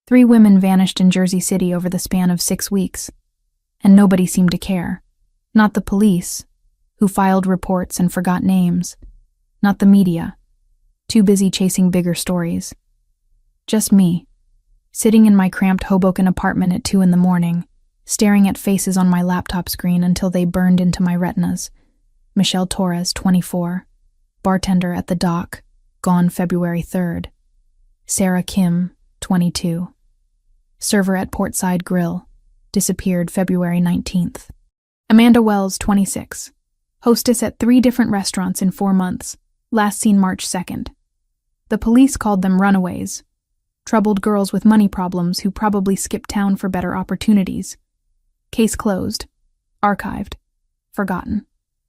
3 women vanished in Jersey City over the span of 6 weeks, and nobody seemed to care. Not the police, who filed reports and forgot names. Not the media, too busy chasing bigger stories. Just me, sitting in my cramped Hoboken apartment at 2 a.m, staring at faces on my laptop screen until they burned into my retinas. Michelle Torres, 24, bartender at the Dock, gone February 3rd. Sarah Kim, 22, server at Portside Grill, disappeared February 19th. Amanda Wells, 26, hostess at 3 different restaurants in 4 months, last seen March 2nd. The police called them runaways, troubled girls with money problems who probably skipped town for better opportunities. Case closed, archived, forgotten.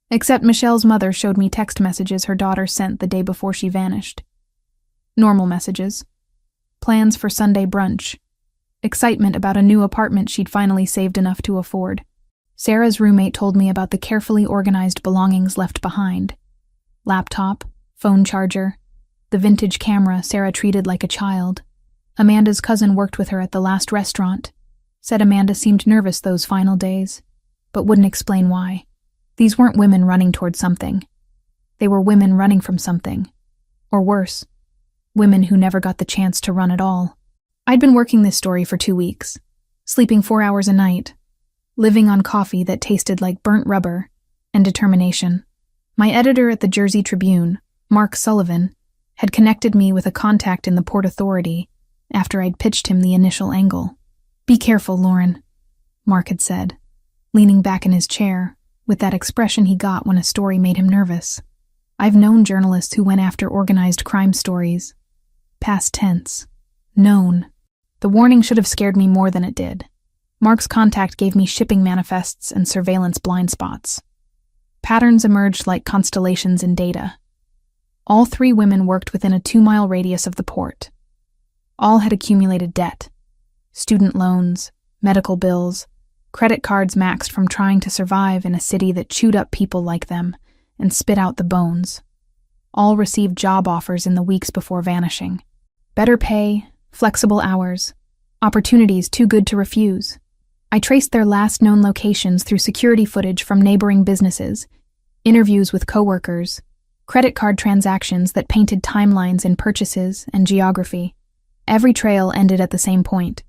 Except Michelle's mother showed me text messages her daughter sent the day before she vanished. Normal messages. Plans for Sunday brunch. Excitement about a new apartment she'd finally saved enough to afford. Sarah's roommate told me about the carefully organized belongings left behind. Laptop, phone charger, the vintage camera Sarah treated like a child. Amanda's cousin worked with her at the last restaurant. Said Amanda seemed nervous those final days, but wouldn't explain why. These weren't women running toward something. They were women running from something. Or worse, women who never got the chance to run at all. I'd been working this story for 2 weeks, sleeping 4 hours a night, living on coffee that tasted like burnt rubber, and determination. My editor at the Jersey Tribune, Mark Sullivan, had connected me with a contact in the Port Authority after I'd pitched him the initial angle. "Be careful, Lauren," Mark had said, leaning back in his chair, with that expression he got when a story made him nervous. I've known journalists who went after organized crime stories. Past tense. Known. The warning should have scared me more than it did. Mark's contact gave me shipping manifests and surveillance blind spots. Patterns emerged like constellations in data. All 3 women worked within a 2-mile radius of the port. All had accumulated debt. Student loans, medical bills, credit cards maxed from trying to survive in a city that chewed up people like them and spit out the bones. All received job offers in the weeks before vanishing. Better pay, flexible hours, opportunities too good to refuse. I traced their last known locations through security footage from neighboring businesses, interviews with coworkers, credit card transactions that painted timelines in purchases and geography. Every trail ended at the same point.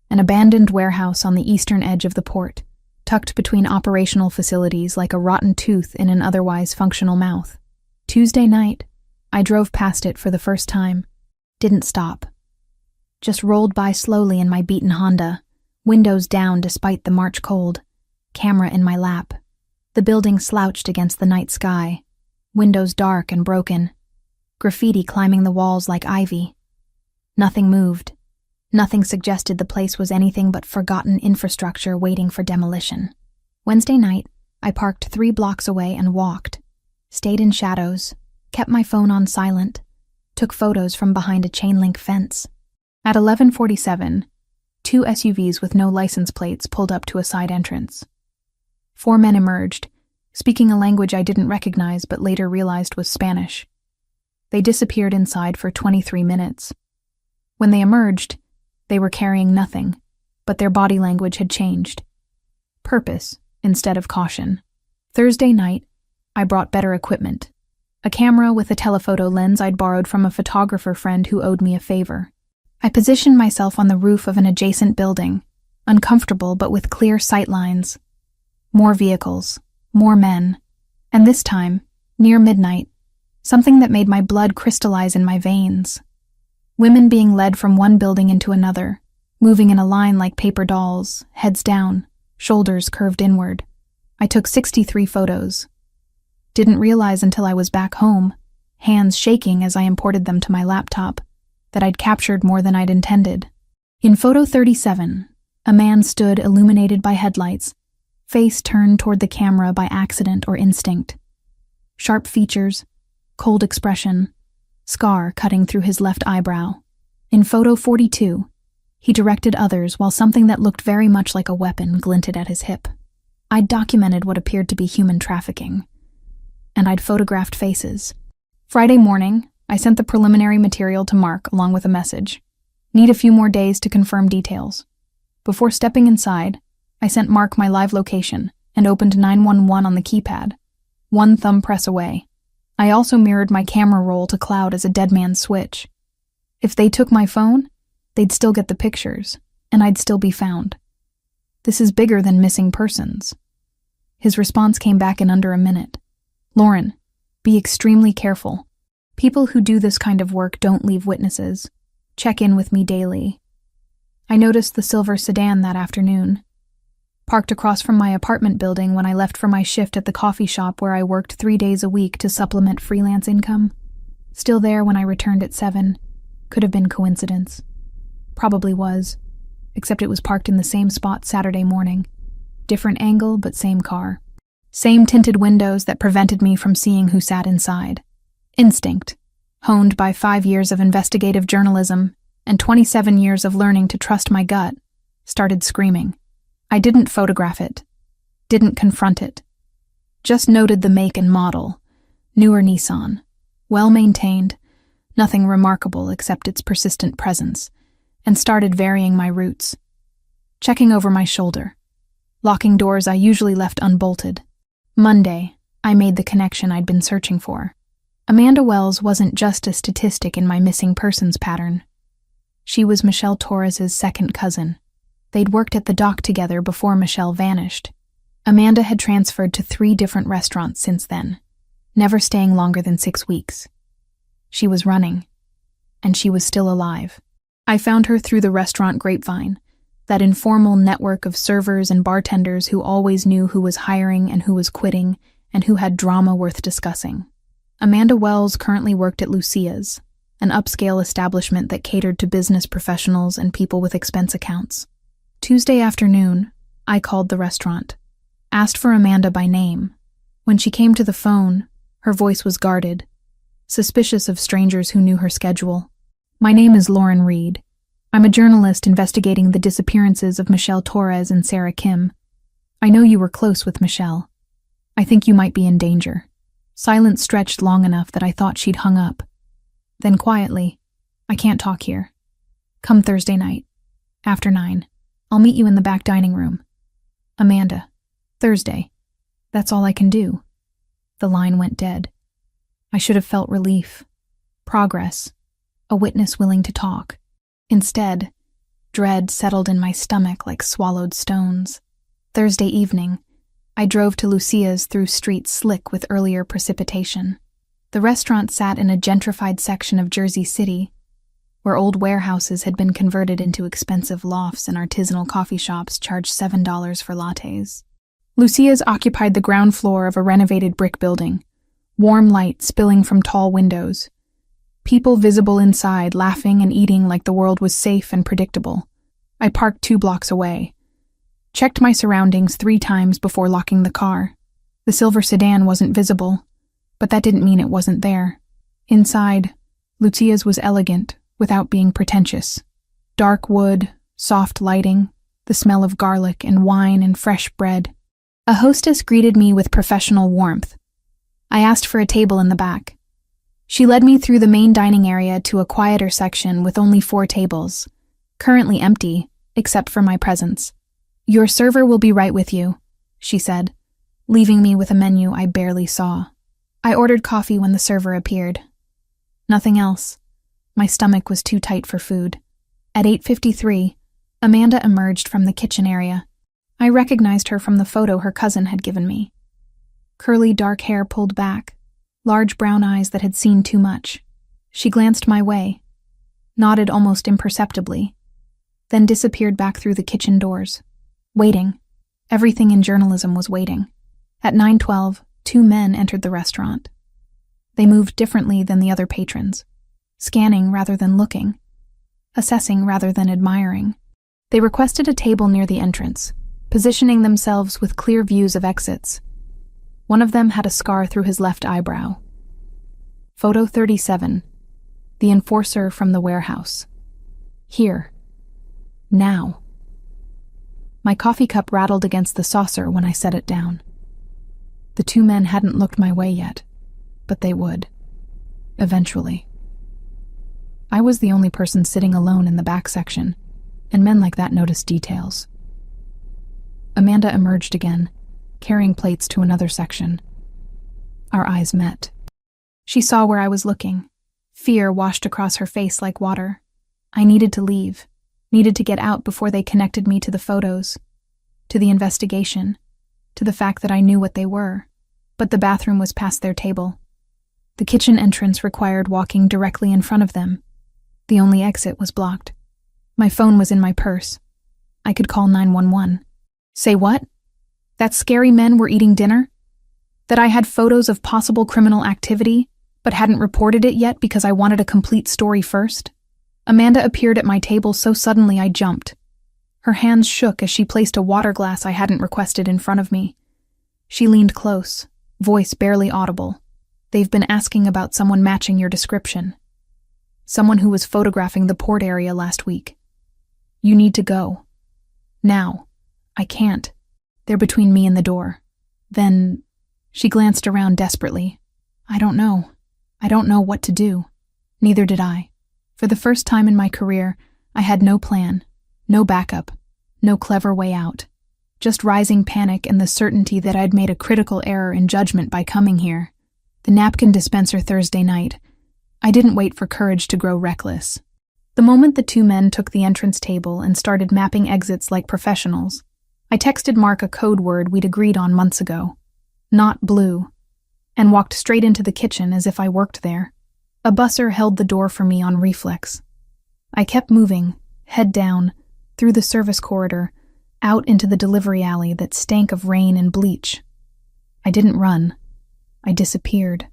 An abandoned warehouse on the eastern edge of the port, tucked between operational facilities like a rotten tooth in an otherwise functional mouth. Tuesday night, I drove past it for the first time. Didn't stop. Just rolled by slowly in my beaten Honda, windows down despite the March cold, camera in my lap. The building slouched against the night sky, windows dark and broken, graffiti climbing the walls like ivy. Nothing moved. Nothing suggested the place was anything but forgotten infrastructure waiting for demolition. Wednesday night, I parked 3 blocks away and walked. Stayed in shadows, kept my phone on silent, took photos from behind a chain-link fence. At 11:47, 2 SUVs with no license plates pulled up to a side entrance. 4 men emerged, speaking a language I didn't recognize but later realized was Spanish. They disappeared inside for 23 minutes. When they emerged, they were carrying nothing, but their body language had changed. Purpose instead of caution. Thursday night, I brought better equipment. A camera with a telephoto lens I'd borrowed from a photographer friend who owed me a favor. I positioned myself on the roof of an adjacent building, uncomfortable but with clear sight lines. More vehicles, more men, and this time, near midnight, something that made my blood crystallize in my veins. Women being led from one building into another, moving in a line like paper dolls, heads down, shoulders curved inward. I took 63 photos. Didn't realize until I was back home, hands shaking as I imported them to my laptop, that I'd captured more than I'd intended. In photo 37, a man stood illuminated by headlights, face turned toward the camera by accident or instinct. Sharp features, cold expression, scar cutting through his left eyebrow. In photo 42, he directed others while something that looked very much like a weapon glinted at his hip. I'd documented what appeared to be human trafficking, and I'd photographed faces. Friday morning, I sent the preliminary material to Mark along with a message. Need a few more days to confirm details. Before stepping inside, I sent Mark my live location and opened 911 on the keypad, one thumb press away. I also mirrored my camera roll to cloud as a dead man's switch. If they took my phone, they'd still get the pictures, and I'd still be found. This is bigger than missing persons. His response came back in under a minute. Lauren, be extremely careful. People who do this kind of work don't leave witnesses. Check in with me daily. I noticed the silver sedan that afternoon, parked across from my apartment building when I left for my shift at the coffee shop where I worked 3 days a week to supplement freelance income. Still there when I returned at 7. Could have been coincidence. Probably was, except it was parked in the same spot Saturday morning. Different angle, but same car. Same tinted windows that prevented me from seeing who sat inside. Instinct, honed by 5 years of investigative journalism and 27 years of learning to trust my gut, started screaming. I didn't photograph it, didn't confront it. Just noted the make and model, newer Nissan, well-maintained, nothing remarkable except its persistent presence, and started varying my routes. Checking over my shoulder, locking doors I usually left unbolted. Monday, I made the connection I'd been searching for. Amanda Wells wasn't just a statistic in my missing persons pattern. She was Michelle Torres's second cousin. They'd worked at the dock together before Michelle vanished. Amanda had transferred to 3 different restaurants since then, never staying longer than 6 weeks. She was running, and she was still alive. I found her through the restaurant grapevine, that informal network of servers and bartenders who always knew who was hiring and who was quitting, and who had drama worth discussing. Amanda Wells currently worked at Lucia's, an upscale establishment that catered to business professionals and people with expense accounts. Tuesday afternoon, I called the restaurant, asked for Amanda by name. When she came to the phone, her voice was guarded, suspicious of strangers who knew her schedule. My name is Lauren Reed. I'm a journalist investigating the disappearances of Michelle Torres and Sarah Kim. I know you were close with Michelle. I think you might be in danger. Silence stretched long enough that I thought she'd hung up. Then quietly, I can't talk here. Come Thursday night, after 9. I'll meet you in the back dining room. Amanda, Thursday. That's all I can do. The line went dead. I should have felt relief, progress, a witness willing to talk. Instead, dread settled in my stomach like swallowed stones. Thursday evening, I drove to Lucia's through streets slick with earlier precipitation. The restaurant sat in a gentrified section of Jersey City, where old warehouses had been converted into expensive lofts and artisanal coffee shops charged $7 for lattes. Lucia's occupied the ground floor of a renovated brick building, warm light spilling from tall windows. People visible inside, laughing and eating like the world was safe and predictable. I parked 2 blocks away. Checked my surroundings 3 times before locking the car. The silver sedan wasn't visible, but that didn't mean it wasn't there. Inside, Lucia's was elegant, without being pretentious. Dark wood, soft lighting, the smell of garlic and wine and fresh bread. A hostess greeted me with professional warmth. I asked for a table in the back. She led me through the main dining area to a quieter section with only 4 tables, currently empty, except for my presence. Your server will be right with you, she said, leaving me with a menu I barely saw. I ordered coffee when the server appeared. Nothing else. My stomach was too tight for food. At 8:53, Amanda emerged from the kitchen area. I recognized her from the photo her cousin had given me. Curly dark hair pulled back, large brown eyes that had seen too much. She glanced my way, nodded almost imperceptibly, then disappeared back through the kitchen doors. Waiting. Everything in journalism was waiting. At 9:12, 2 men entered the restaurant. They moved differently than the other patrons, scanning rather than looking, assessing rather than admiring. They requested a table near the entrance, positioning themselves with clear views of exits. One of them had a scar through his left eyebrow. Photo 37. The enforcer from the warehouse. Here. Now. My coffee cup rattled against the saucer when I set it down. The 2 men hadn't looked my way yet, but they would. Eventually. I was the only person sitting alone in the back section, and men like that noticed details. Amanda emerged again, carrying plates to another section. Our eyes met. She saw where I was looking. Fear washed across her face like water. I needed to leave, needed to get out before they connected me to the photos, to the investigation, to the fact that I knew what they were. But the bathroom was past their table. The kitchen entrance required walking directly in front of them. The only exit was blocked. My phone was in my purse. I could call 911. Say what? That scary men were eating dinner? That I had photos of possible criminal activity, but hadn't reported it yet because I wanted a complete story first? Amanda appeared at my table so suddenly I jumped. Her hands shook as she placed a water glass I hadn't requested in front of me. She leaned close, voice barely audible. They've been asking about someone matching your description. Someone who was photographing the port area last week. You need to go. Now. I can't. They're between me and the door. Then, she glanced around desperately. I don't know. I don't know what to do. Neither did I. For the first time in my career, I had no plan, no backup, no clever way out. Just rising panic and the certainty that I'd made a critical error in judgment by coming here. The napkin dispenser Thursday night. I didn't wait for courage to grow reckless. The moment the two men took the entrance table and started mapping exits like professionals, I texted Mark a code word we'd agreed on months ago. Not blue. And walked straight into the kitchen as if I worked there. A busser held the door for me on reflex. I kept moving, head down, through the service corridor, out into the delivery alley that stank of rain and bleach. I didn't run. I disappeared.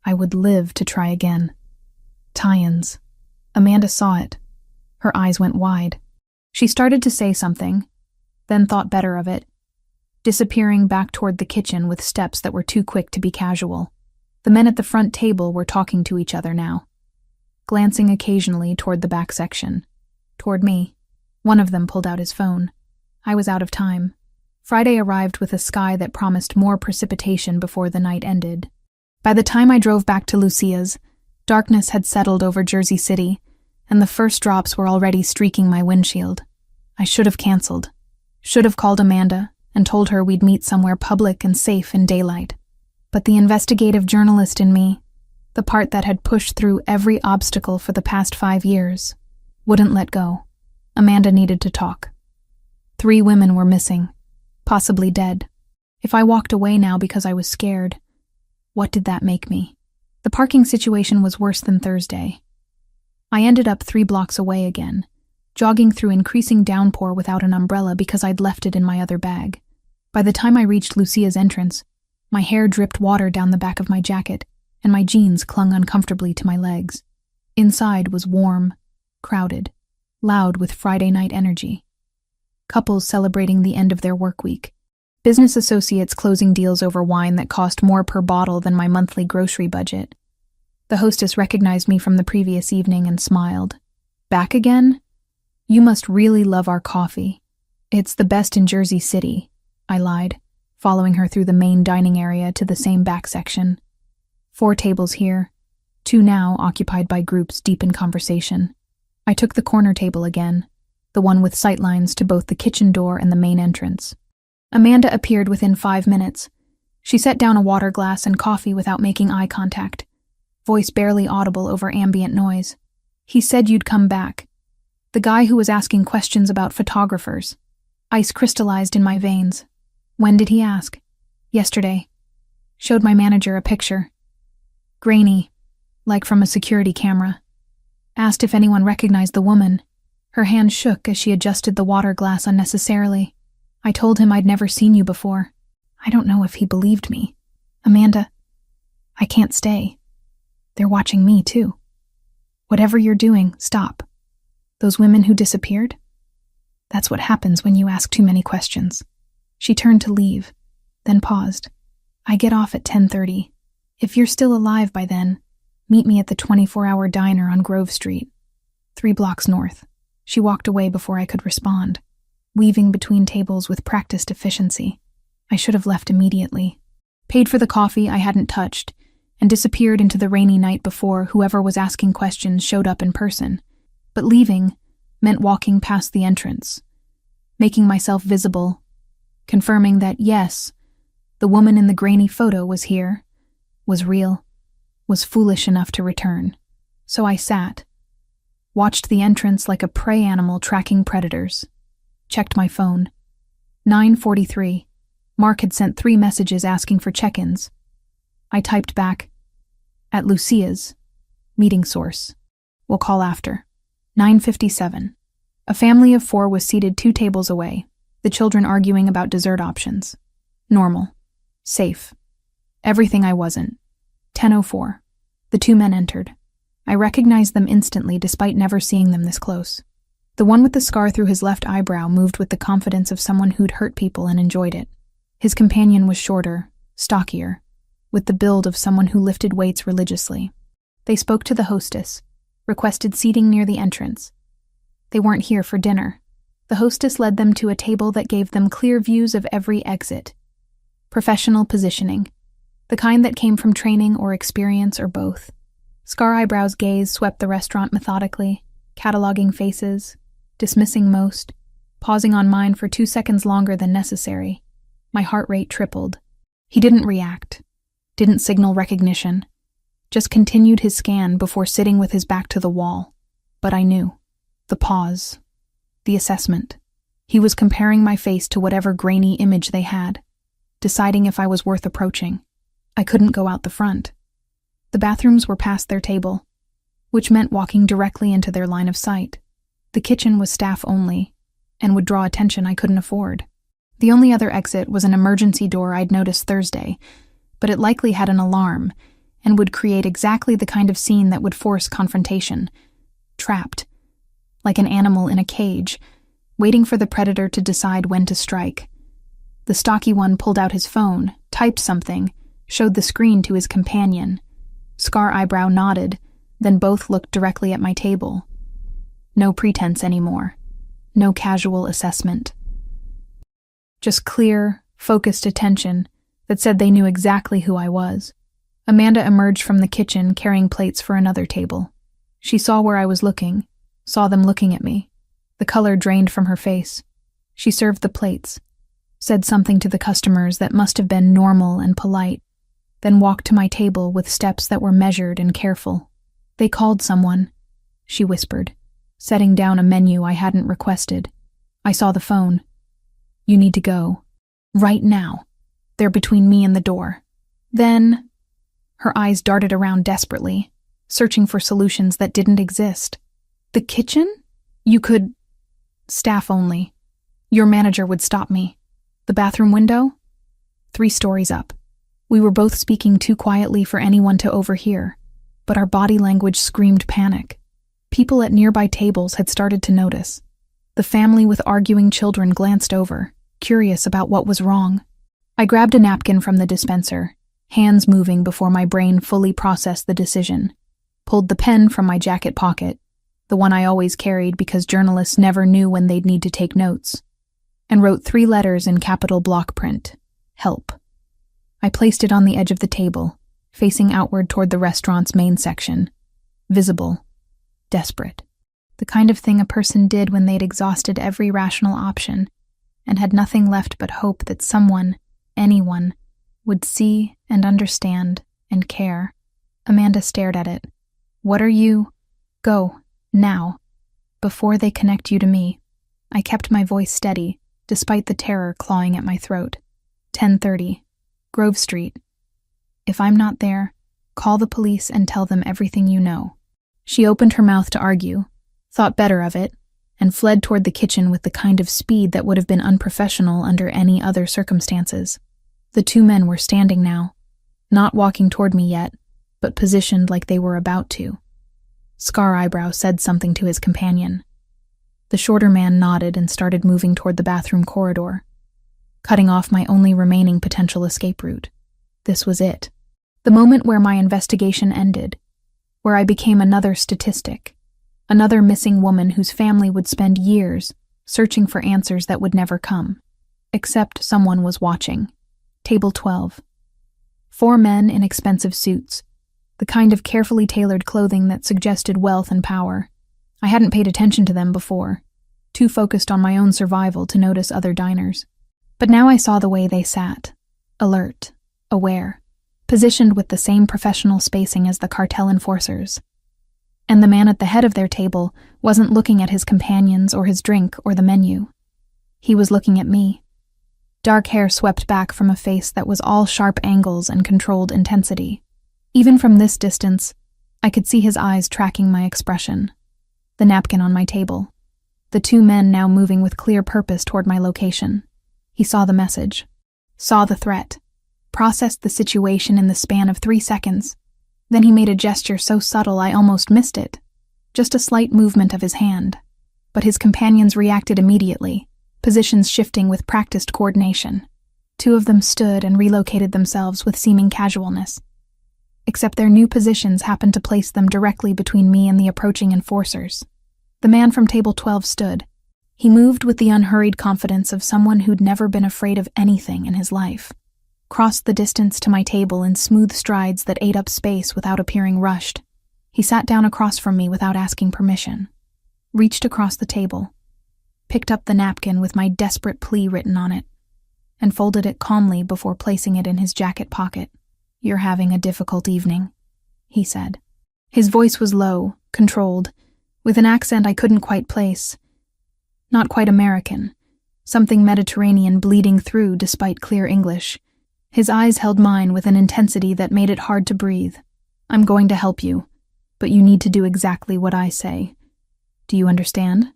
I would live to try again. Tie-ins. Amanda saw it. Her eyes went wide. She started to say something, then thought better of it, disappearing back toward the kitchen with steps that were too quick to be casual. The men at the front table were talking to each other now, glancing occasionally toward the back section, toward me. One of them pulled out his phone. I was out of time. Friday arrived with a sky that promised more precipitation before the night ended. By the time I drove back to Lucia's, darkness had settled over Jersey City, and the first drops were already streaking my windshield. I should have canceled. Should have called Amanda and told her we'd meet somewhere public and safe in daylight. But the investigative journalist in me, the part that had pushed through every obstacle for the past 5 years, wouldn't let go. Amanda needed to talk. 3 women were missing, possibly dead. If I walked away now because I was scared, what did that make me? The parking situation was worse than Thursday. I ended up 3 blocks away again, jogging through increasing downpour without an umbrella because I'd left it in my other bag. By the time I reached Lucia's entrance, my hair dripped water down the back of my jacket, and my jeans clung uncomfortably to my legs. Inside was warm, crowded, loud with Friday night energy. Couples celebrating the end of their work week. Business associates closing deals over wine that cost more per bottle than my monthly grocery budget. The hostess recognized me from the previous evening and smiled. Back again? You must really love our coffee. It's the best in Jersey City, I lied, following her through the main dining area to the same back section. 4 tables here, 2 now occupied by groups deep in conversation. I took the corner table again, the one with sightlines to both the kitchen door and the main entrance. Amanda appeared within 5 minutes. She set down a water glass and coffee without making eye contact, voice barely audible over ambient noise. He said you'd come back. The guy who was asking questions about photographers. Ice crystallized in my veins. When did he ask? Yesterday. Showed my manager a picture. Grainy, like from a security camera. Asked if anyone recognized the woman. Her hand shook as she adjusted the water glass unnecessarily. I told him I'd never seen you before. I don't know if he believed me. Amanda, I can't stay. They're watching me, too. Whatever you're doing, stop. Those women who disappeared? That's what happens when you ask too many questions. She turned to leave, then paused. I get off at 10:30. If you're still alive by then, meet me at the 24-hour diner on Grove Street, 3 blocks north. She walked away before I could respond, weaving between tables with practiced efficiency. I should have left immediately. Paid for the coffee I hadn't touched, and disappeared into the rainy night before whoever was asking questions showed up in person. But leaving meant walking past the entrance, making myself visible, confirming that yes, the woman in the grainy photo was here, was real, was foolish enough to return. So I sat, watched the entrance like a prey animal tracking predators, checked my phone. 9:43. Mark had sent 3 messages asking for check-ins. I typed back, "At Lucia's. Meeting source. We'll call after." 9:57. A family of 4 was seated 2 tables away, the children arguing about dessert options. Normal. Safe. Everything I wasn't. 10:04. The 2 men entered. I recognized them instantly despite never seeing them this close. The one with the scar through his left eyebrow moved with the confidence of someone who'd hurt people and enjoyed it. His companion was shorter, stockier, with the build of someone who lifted weights religiously. They spoke to the hostess, requested seating near the entrance. They weren't here for dinner. The hostess led them to a table that gave them clear views of every exit. Professional positioning, the kind that came from training or experience or both. Scar Eyebrow's gaze swept the restaurant methodically, cataloging faces, dismissing most, pausing on mine for 2 seconds longer than necessary. My heart rate tripled. He didn't react, didn't signal recognition, just continued his scan before sitting with his back to the wall. But I knew. The pause. The assessment. He was comparing my face to whatever grainy image they had, deciding if I was worth approaching. I couldn't go out the front. The bathrooms were past their table, which meant walking directly into their line of sight. The kitchen was staff only, and would draw attention I couldn't afford. The only other exit was an emergency door I'd noticed Thursday, but it likely had an alarm, and would create exactly the kind of scene that would force confrontation. Trapped, like an animal in a cage, waiting for the predator to decide when to strike. The stocky one pulled out his phone, typed something, showed the screen to his companion. Scar Eyebrow nodded, then both looked directly at my table. No pretense anymore. No casual assessment. Just clear, focused attention that said they knew exactly who I was. Amanda emerged from the kitchen carrying plates for another table. She saw where I was looking, saw them looking at me. The color drained from her face. She served the plates, said something to the customers that must have been normal and polite, then walked to my table with steps that were measured and careful. "They called someone," she whispered, setting down a menu I hadn't requested. I saw the phone. "You need to go. Right now. They're between me and the door." Then, her eyes darted around desperately, searching for solutions that didn't exist. "The kitchen? You could..." "Staff only. Your manager would stop me." "The bathroom window?" 3 stories up. We were both speaking too quietly for anyone to overhear, but our body language screamed panic. People at nearby tables had started to notice. The family with arguing children glanced over, curious about what was wrong. I grabbed a napkin from the dispenser, hands moving before my brain fully processed the decision, pulled the pen from my jacket pocket, the one I always carried because journalists never knew when they'd need to take notes, and wrote 3 letters in capital block print: "Help." I placed it on the edge of the table, facing outward toward the restaurant's main section. Visible. Desperate. The kind of thing a person did when they'd exhausted every rational option and had nothing left but hope that someone, anyone, would see and understand and care. Amanda stared at it. "What are you? Go. Now. Before they connect you to me." I kept my voice steady, despite the terror clawing at my throat. 10:30. Grove Street. "If I'm not there, call the police and tell them everything you know." She opened her mouth to argue, thought better of it, and fled toward the kitchen with the kind of speed that would have been unprofessional under any other circumstances. The 2 men were standing now, not walking toward me yet, but positioned like they were about to. Scar Eyebrow said something to his companion. The shorter man nodded and started moving toward the bathroom corridor, cutting off my only remaining potential escape route. This was it. The moment where my investigation ended, where I became another statistic, another missing woman whose family would spend years searching for answers that would never come. Except someone was watching. Table 12. 4 men in expensive suits, the kind of carefully tailored clothing that suggested wealth and power. I hadn't paid attention to them before, too focused on my own survival to notice other diners. But now I saw the way they sat, alert, aware, positioned with the same professional spacing as the cartel enforcers. And the man at the head of their table wasn't looking at his companions or his drink or the menu. He was looking at me. Dark hair swept back from a face that was all sharp angles and controlled intensity. Even from this distance, I could see his eyes tracking my expression. The napkin on my table. The two men now moving with clear purpose toward my location. He saw the message, saw the threat, processed the situation in the span of 3 seconds. Then he made a gesture so subtle I almost missed it. Just a slight movement of his hand. But his companions reacted immediately, positions shifting with practiced coordination. 2 of them stood and relocated themselves with seeming casualness. Except their new positions happened to place them directly between me and the approaching enforcers. The man from table 12 stood. He moved with the unhurried confidence of someone who'd never been afraid of anything in his life. Crossed the distance to my table in smooth strides that ate up space without appearing rushed. He sat down across from me without asking permission. Reached across the table. Picked up the napkin with my desperate plea written on it. And folded it calmly before placing it in his jacket pocket. "You're having a difficult evening," he said. His voice was low, controlled, with an accent I couldn't quite place. Not quite American. Something Mediterranean bleeding through despite clear English. His eyes held mine with an intensity that made it hard to breathe. "I'm going to help you, but you need to do exactly what I say. Do you understand?"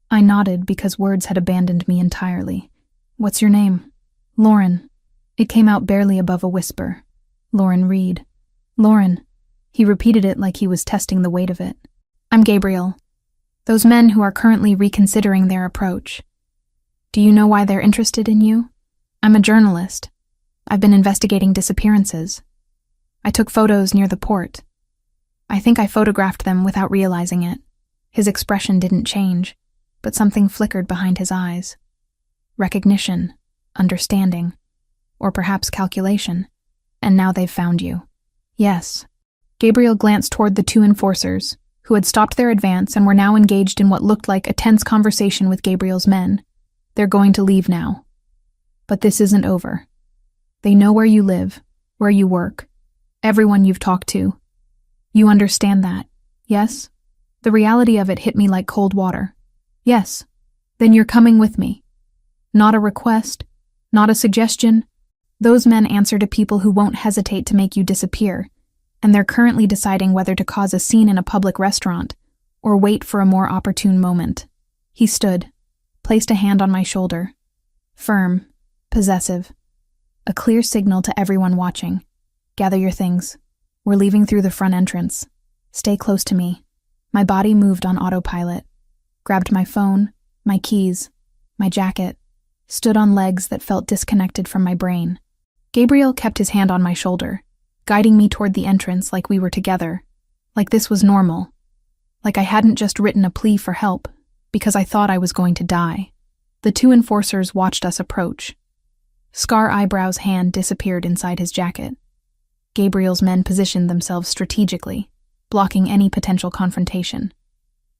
I nodded because words had abandoned me entirely. "What's your name?" "Lauren." It came out barely above a whisper. "Lauren Reed." "Lauren." He repeated it like he was testing the weight of it. "I'm Gabriel. Those men who are currently reconsidering their approach. Do you know why they're interested in you? I'm a journalist. I've been investigating disappearances. I took photos near the port. I think I photographed them without realizing it." His expression didn't change, but something flickered behind his eyes. Recognition, understanding, or perhaps calculation. "And now they've found you." "Yes." Gabriel glanced toward the 2 enforcers, who had stopped their advance and were now engaged in what looked like a tense conversation with Gabriel's men. "They're going to leave now. But this isn't over. They know where you live, where you work, everyone you've talked to. You understand that, yes?" The reality of it hit me like cold water. "Yes." "Then you're coming with me." Not a request, not a suggestion. Those men answer to people who won't hesitate to make you disappear, and they're currently deciding whether to cause a scene in a public restaurant or wait for a more opportune moment. He stood, placed a hand on my shoulder. Firm, possessive. A clear signal to everyone watching. "Gather your things. We're leaving through the front entrance. Stay close to me." My body moved on autopilot. Grabbed my phone, my keys, my jacket. Stood on legs that felt disconnected from my brain. Gabriel kept his hand on my shoulder, guiding me toward the entrance like we were together. Like this was normal. Like I hadn't just written a plea for help, because I thought I was going to die. The 2 enforcers watched us approach. Scar Eyebrow's hand disappeared inside his jacket. Gabriel's men positioned themselves strategically, blocking any potential confrontation.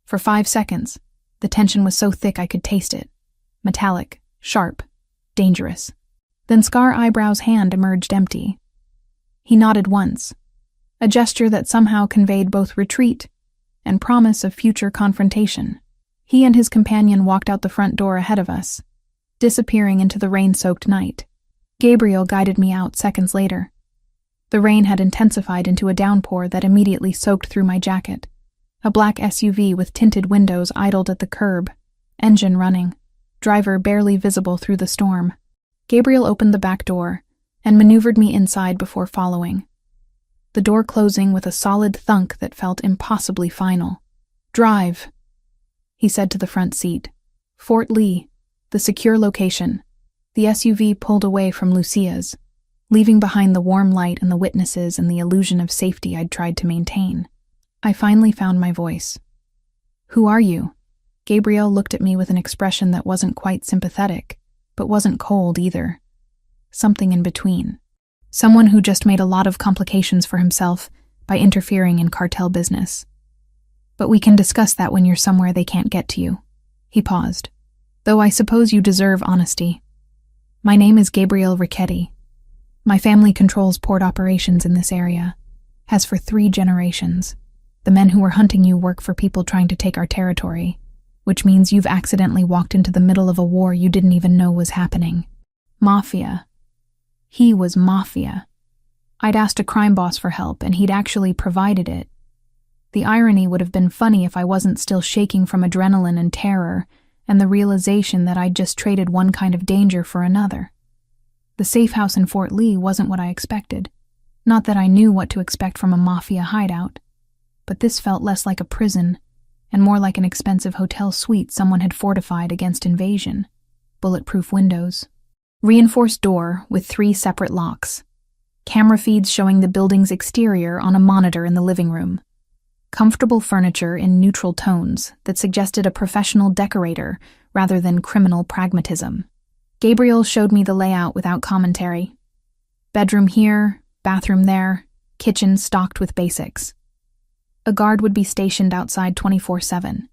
For 5 seconds, the tension was so thick I could taste it. Metallic, sharp, dangerous. Then Scar Eyebrow's hand emerged empty. He nodded once, a gesture that somehow conveyed both retreat and promise of future confrontation. He and his companion walked out the front door ahead of us, disappearing into the rain-soaked night. Gabriel guided me out seconds later. The rain had intensified into a downpour that immediately soaked through my jacket. A black SUV with tinted windows idled at the curb, engine running, driver barely visible through the storm. Gabriel opened the back door and maneuvered me inside before following. The door closing with a solid thunk that felt impossibly final. "Drive," he said to the front seat. Fort Lee, the secure location. The SUV pulled away from Lucia's, leaving behind the warm light and the witnesses and the illusion of safety I'd tried to maintain. I finally found my voice. "Who are you?" Gabriel looked at me with an expression that wasn't quite sympathetic, but wasn't cold either. Something in between. Someone who just made a lot of complications for himself by interfering in cartel business. But we can discuss that when you're somewhere they can't get to you. He paused. Though I suppose you deserve honesty. My name is Gabriel Ricchetti. My family controls port operations in this area, has for 3 generations. The men who were hunting you work for people trying to take our territory, which means you've accidentally walked into the middle of a war you didn't even know was happening. Mafia. He was Mafia. I'd asked a crime boss for help, and he'd actually provided it. The irony would have been funny if I wasn't still shaking from adrenaline and terror, and the realization that I'd just traded one kind of danger for another. The safe house in Fort Lee wasn't what I expected. Not that I knew what to expect from a Mafia hideout, but this felt less like a prison, and more like an expensive hotel suite someone had fortified against invasion. Bulletproof windows. Reinforced door with 3 separate locks. Camera feeds showing the building's exterior on a monitor in the living room. Comfortable furniture in neutral tones that suggested a professional decorator rather than criminal pragmatism. Gabriel showed me the layout without commentary. Bedroom here, bathroom there, kitchen stocked with basics. A guard would be stationed outside 24/7.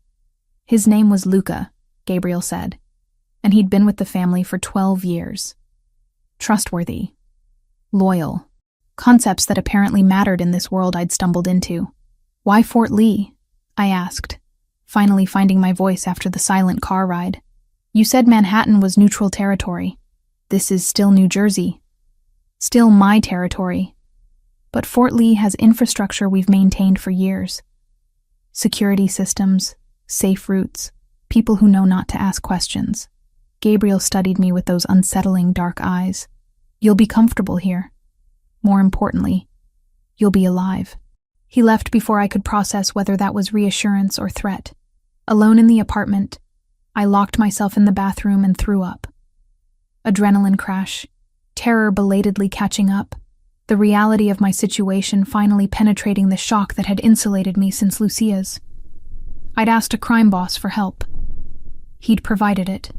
His name was Luca, Gabriel said, and he'd been with the family for 12 years. Trustworthy. Loyal. Concepts that apparently mattered in this world I'd stumbled into. Why Fort Lee? I asked, finally finding my voice after the silent car ride. You said Manhattan was neutral territory. This is still New Jersey. Still my territory. But Fort Lee has infrastructure we've maintained for years. Security systems, safe routes, people who know not to ask questions. Gabriel studied me with those unsettling dark eyes. You'll be comfortable here. More importantly, you'll be alive. He left before I could process whether that was reassurance or threat. Alone in the apartment, I locked myself in the bathroom and threw up. Adrenaline crash, terror belatedly catching up, the reality of my situation finally penetrating the shock that had insulated me since Lucia's. I'd asked a crime boss for help. He'd provided it.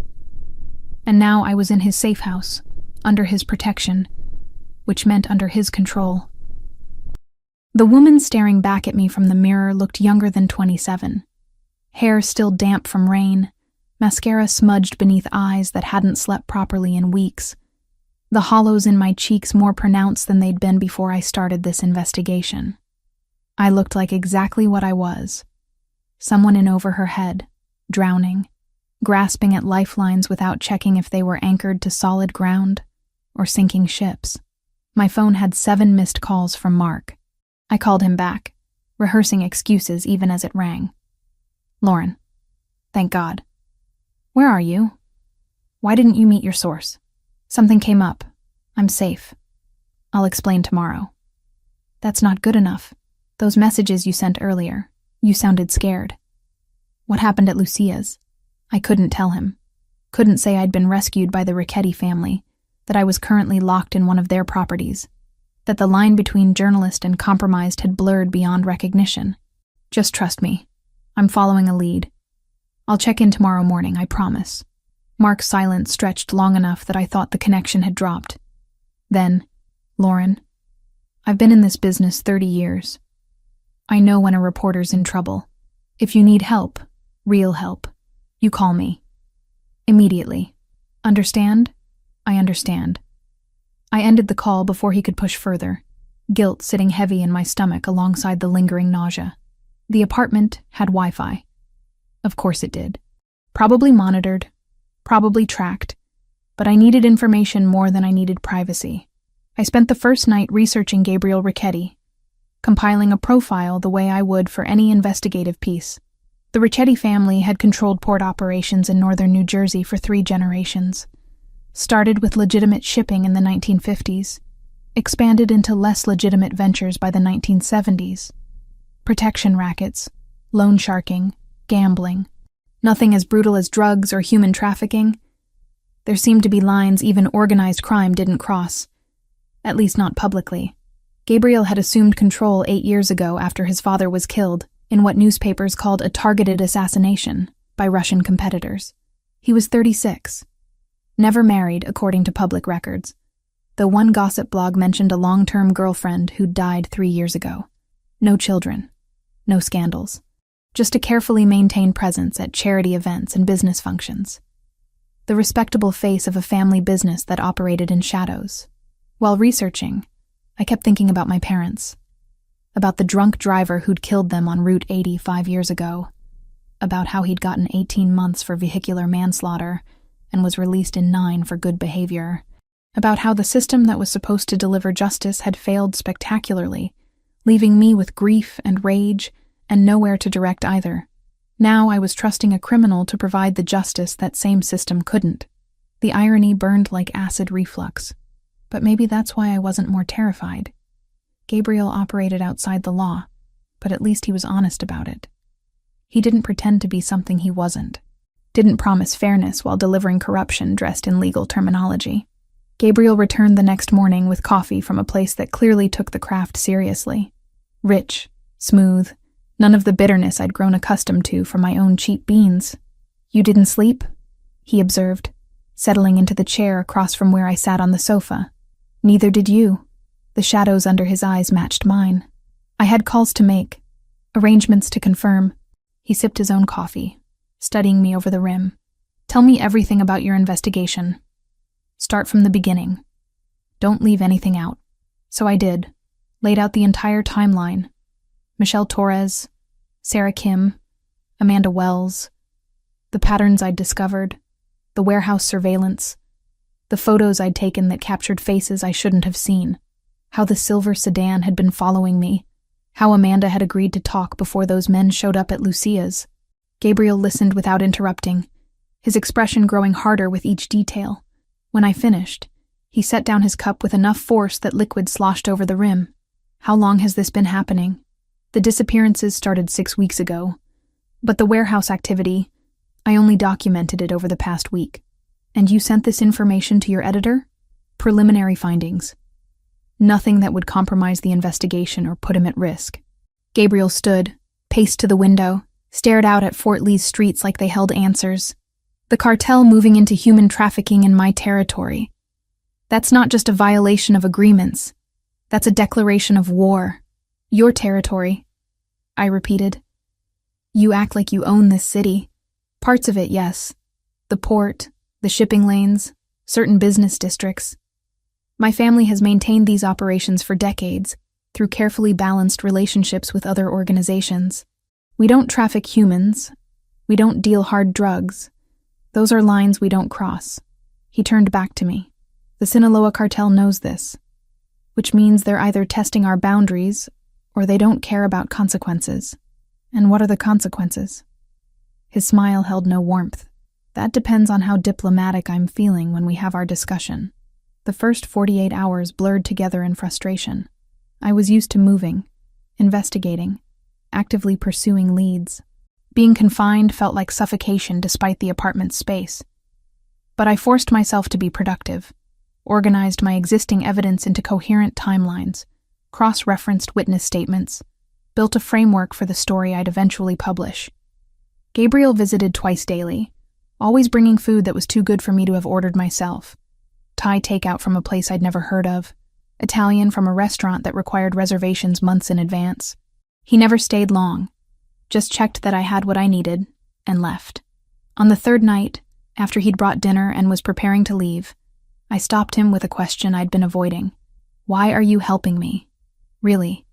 And now I was in his safe house, under his protection, which meant under his control. The woman staring back at me from the mirror looked younger than 27. Hair still damp from rain, mascara smudged beneath eyes that hadn't slept properly in weeks, the hollows in my cheeks more pronounced than they'd been before I started this investigation. I looked like exactly what I was. Someone in over her head, drowning, grasping at lifelines without checking if they were anchored to solid ground or sinking ships. My phone had 7 missed calls from Mark. I called him back, rehearsing excuses even as it rang. Lauren. Thank God. Where are you? Why didn't you meet your source? Something came up. I'm safe. I'll explain tomorrow. That's not good enough. Those messages you sent earlier, you sounded scared. What happened at Lucia's? I couldn't tell him. Couldn't say I'd been rescued by the Ricchetti family, that I was currently locked in one of their properties, that the line between journalist and compromised had blurred beyond recognition. Just trust me. I'm following a lead. I'll check in tomorrow morning, I promise. Mark's silence stretched long enough that I thought the connection had dropped. Then, Lauren, I've been in this business 30 years. I know when a reporter's in trouble. If you need help, real help, you call me. Immediately. Understand? I understand. I ended the call before he could push further, guilt sitting heavy in my stomach alongside the lingering nausea. The apartment had Wi-Fi. Of course it did. Probably monitored, probably tracked, but I needed information more than I needed privacy. I spent the first night researching Gabriel Ricchetti, compiling a profile the way I would for any investigative piece. The Ricchetti family had controlled port operations in northern New Jersey for 3 generations. Started with legitimate shipping in the 1950s, expanded into less legitimate ventures by the 1970s. Protection rackets, loan sharking, gambling. Nothing as brutal as drugs or human trafficking. There seemed to be lines even organized crime didn't cross. At least not publicly. Gabriel had assumed control 8 years ago after his father was killed in what newspapers called a targeted assassination by Russian competitors. He was 36. Never married, according to public records, though one gossip blog mentioned a long-term girlfriend who'd died 3 years ago. No children. No scandals. Just a carefully maintained presence at charity events and business functions. The respectable face of a family business that operated in shadows. While researching, I kept thinking about my parents. About the drunk driver who'd killed them on Route 80 5 years ago. About how he'd gotten 18 months for vehicular manslaughter and was released in 9 for good behavior. About how the system that was supposed to deliver justice had failed spectacularly, leaving me with grief and rage and nowhere to direct either. Now I was trusting a criminal to provide the justice that same system couldn't. The irony burned like acid reflux. But maybe that's why I wasn't more terrified. Gabriel operated outside the law, but at least he was honest about it. He didn't pretend to be something he wasn't. Didn't promise fairness while delivering corruption dressed in legal terminology. Gabriel returned the next morning with coffee from a place that clearly took the craft seriously. Rich, smooth, none of the bitterness I'd grown accustomed to from my own cheap beans. "You didn't sleep?" he observed, settling into the chair across from where I sat on the sofa. "Neither did you." The shadows under his eyes matched mine. "I had calls to make, arrangements to confirm." He sipped his own coffee, studying me over the rim. "Tell me everything about your investigation. Start from the beginning. Don't leave anything out." So I did. Laid out the entire timeline. Michelle Torres, Sarah Kim, Amanda Wells, the patterns I'd discovered, the warehouse surveillance, the photos I'd taken that captured faces I shouldn't have seen, how the silver sedan had been following me, how Amanda had agreed to talk before those men showed up at Lucia's. Gabriel listened without interrupting, his expression growing harder with each detail. When I finished, he set down his cup with enough force that liquid sloshed over the rim. "How long has this been happening?" "The disappearances started 6 weeks ago, but the warehouse activity, I only documented it over the past week." "And you sent this information to your editor?" "Preliminary findings. Nothing that would compromise the investigation or put him at risk." Gabriel stood, paced to the window, stared out at Fort Lee's streets like they held answers. "The cartel moving into human trafficking in my territory. That's not just a violation of agreements. That's a declaration of war. Your territory," I repeated. "You act like you own this city. Parts of it, yes. The port, the shipping lanes, certain business districts. My family has maintained these operations for decades through carefully balanced relationships with other organizations. We don't traffic humans. We don't deal hard drugs. Those are lines we don't cross." He turned back to me. "The Sinaloa cartel knows this, which means they're either testing our boundaries or they don't care about consequences." "And what are the consequences?" His smile held no warmth. "That depends on how diplomatic I'm feeling when we have our discussion." The first 48 hours blurred together in frustration. I was used to moving, investigating, actively pursuing leads. Being confined felt like suffocation despite the apartment's space. But I forced myself to be productive, organized my existing evidence into coherent timelines, cross-referenced witness statements, built a framework for the story I'd eventually publish. Gabriel visited twice daily, always bringing food that was too good for me to have ordered myself. Thai takeout from a place I'd never heard of, Italian from a restaurant that required reservations months in advance. He never stayed long, just checked that I had what I needed, and left. On the third night, after he'd brought dinner and was preparing to leave, I stopped him with a question I'd been avoiding. "Why are you helping me? Really?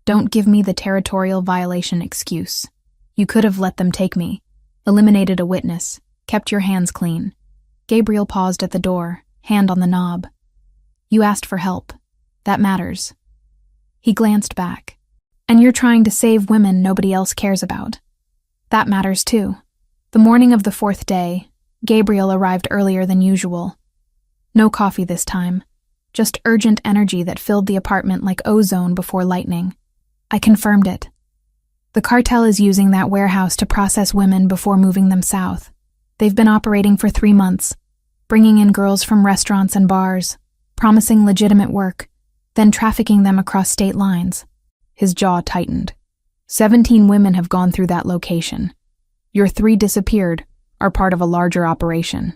Don't give me the territorial violation excuse. You could have let them take me, eliminated a witness, kept your hands clean." Gabriel paused at the door, hand on the knob. "You asked for help. That matters." He glanced back. "And you're trying to save women nobody else cares about. That matters too." The morning of the 4th day, Gabriel arrived earlier than usual. No coffee this time, just urgent energy that filled the apartment like ozone before lightning. I confirmed it. The cartel is using that warehouse to process women before moving them south. They've been operating for 3 months, bringing in girls from restaurants and bars, promising legitimate work, then trafficking them across state lines. His jaw tightened. 17 women have gone through that location. Your 3 disappeared, are part of a larger operation.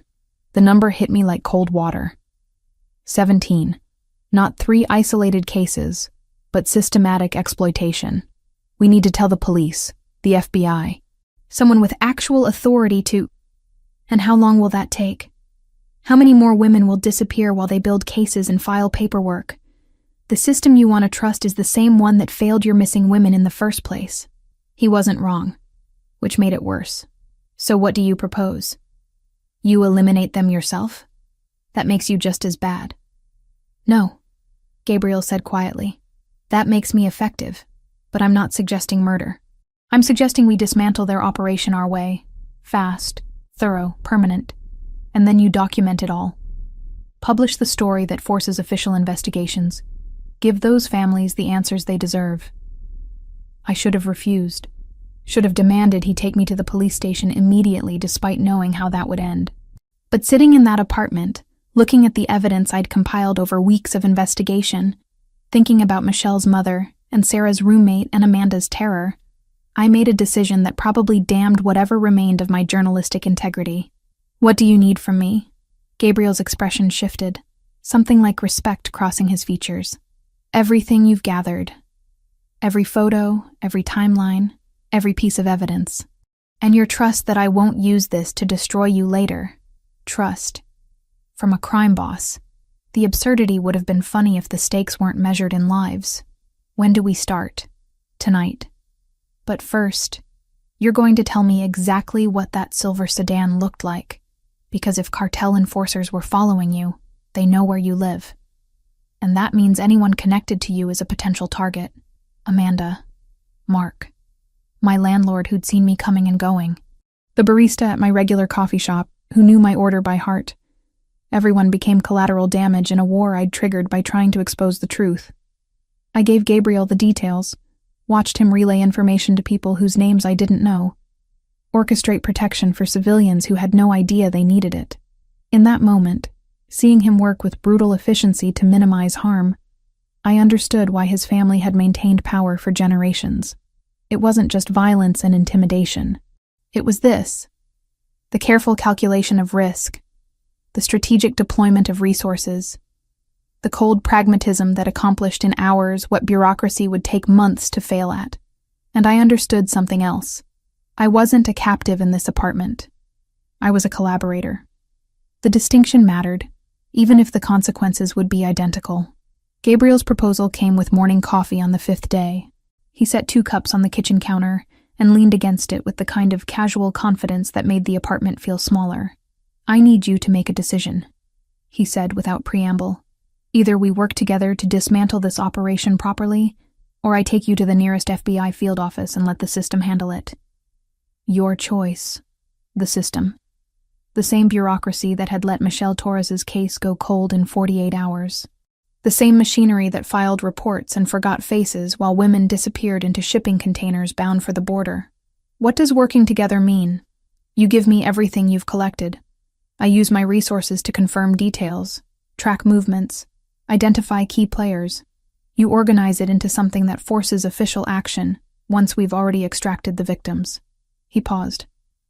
The number hit me like cold water. 17. Not 3 isolated cases, but systematic exploitation. We need to tell the police, the FBI, someone with actual authority to... And how long will that take? How many more women will disappear while they build cases and file paperwork? The system you want to trust is the same one that failed your missing women in the first place. He wasn't wrong, which made it worse. So what do you propose? You eliminate them yourself? That makes you just as bad. No, Gabriel said quietly. That makes me effective, but I'm not suggesting murder. I'm suggesting we dismantle their operation our way. Fast, thorough, permanent. And then you document it all. Publish the story that forces official investigations. Give those families the answers they deserve. I should have refused. Should have demanded he take me to the police station immediately despite knowing how that would end. But sitting in that apartment, looking at the evidence I'd compiled over weeks of investigation, thinking about Michelle's mother and Sarah's roommate and Amanda's terror, I made a decision that probably damned whatever remained of my journalistic integrity. What do you need from me? Gabriel's expression shifted, something like respect crossing his features. Everything you've gathered. Every photo, every timeline, every piece of evidence. And your trust that I won't use this to destroy you later. Trust. From a crime boss. The absurdity would have been funny if the stakes weren't measured in lives. When do we start? Tonight. But first, you're going to tell me exactly what that silver sedan looked like. Because if cartel enforcers were following you, they know where you live. And that means anyone connected to you is a potential target. Amanda. Mark. My landlord who'd seen me coming and going. The barista at my regular coffee shop who knew my order by heart. Everyone became collateral damage in a war I'd triggered by trying to expose the truth. I gave Gabriel the details, watched him relay information to people whose names I didn't know, orchestrate protection for civilians who had no idea they needed it. In that moment, seeing him work with brutal efficiency to minimize harm, I understood why his family had maintained power for generations. It wasn't just violence and intimidation. It was this: the careful calculation of risk, the strategic deployment of resources, the cold pragmatism that accomplished in hours what bureaucracy would take months to fail at. And I understood something else. I wasn't a captive in this apartment. I was a collaborator. The distinction mattered, even if the consequences would be identical. Gabriel's proposal came with morning coffee on the 5th day. He set 2 cups on the kitchen counter and leaned against it with the kind of casual confidence that made the apartment feel smaller. I need you to make a decision, he said without preamble. Either we work together to dismantle this operation properly, or I take you to the nearest FBI field office and let the system handle it. Your choice. The system. The same bureaucracy that had let Michelle Torres's case go cold in 48 hours. The same machinery that filed reports and forgot faces while women disappeared into shipping containers bound for the border. What does working together mean? You give me everything you've collected. I use my resources to confirm details, track movements, identify key players. You organize it into something that forces official action once we've already extracted the victims. He paused.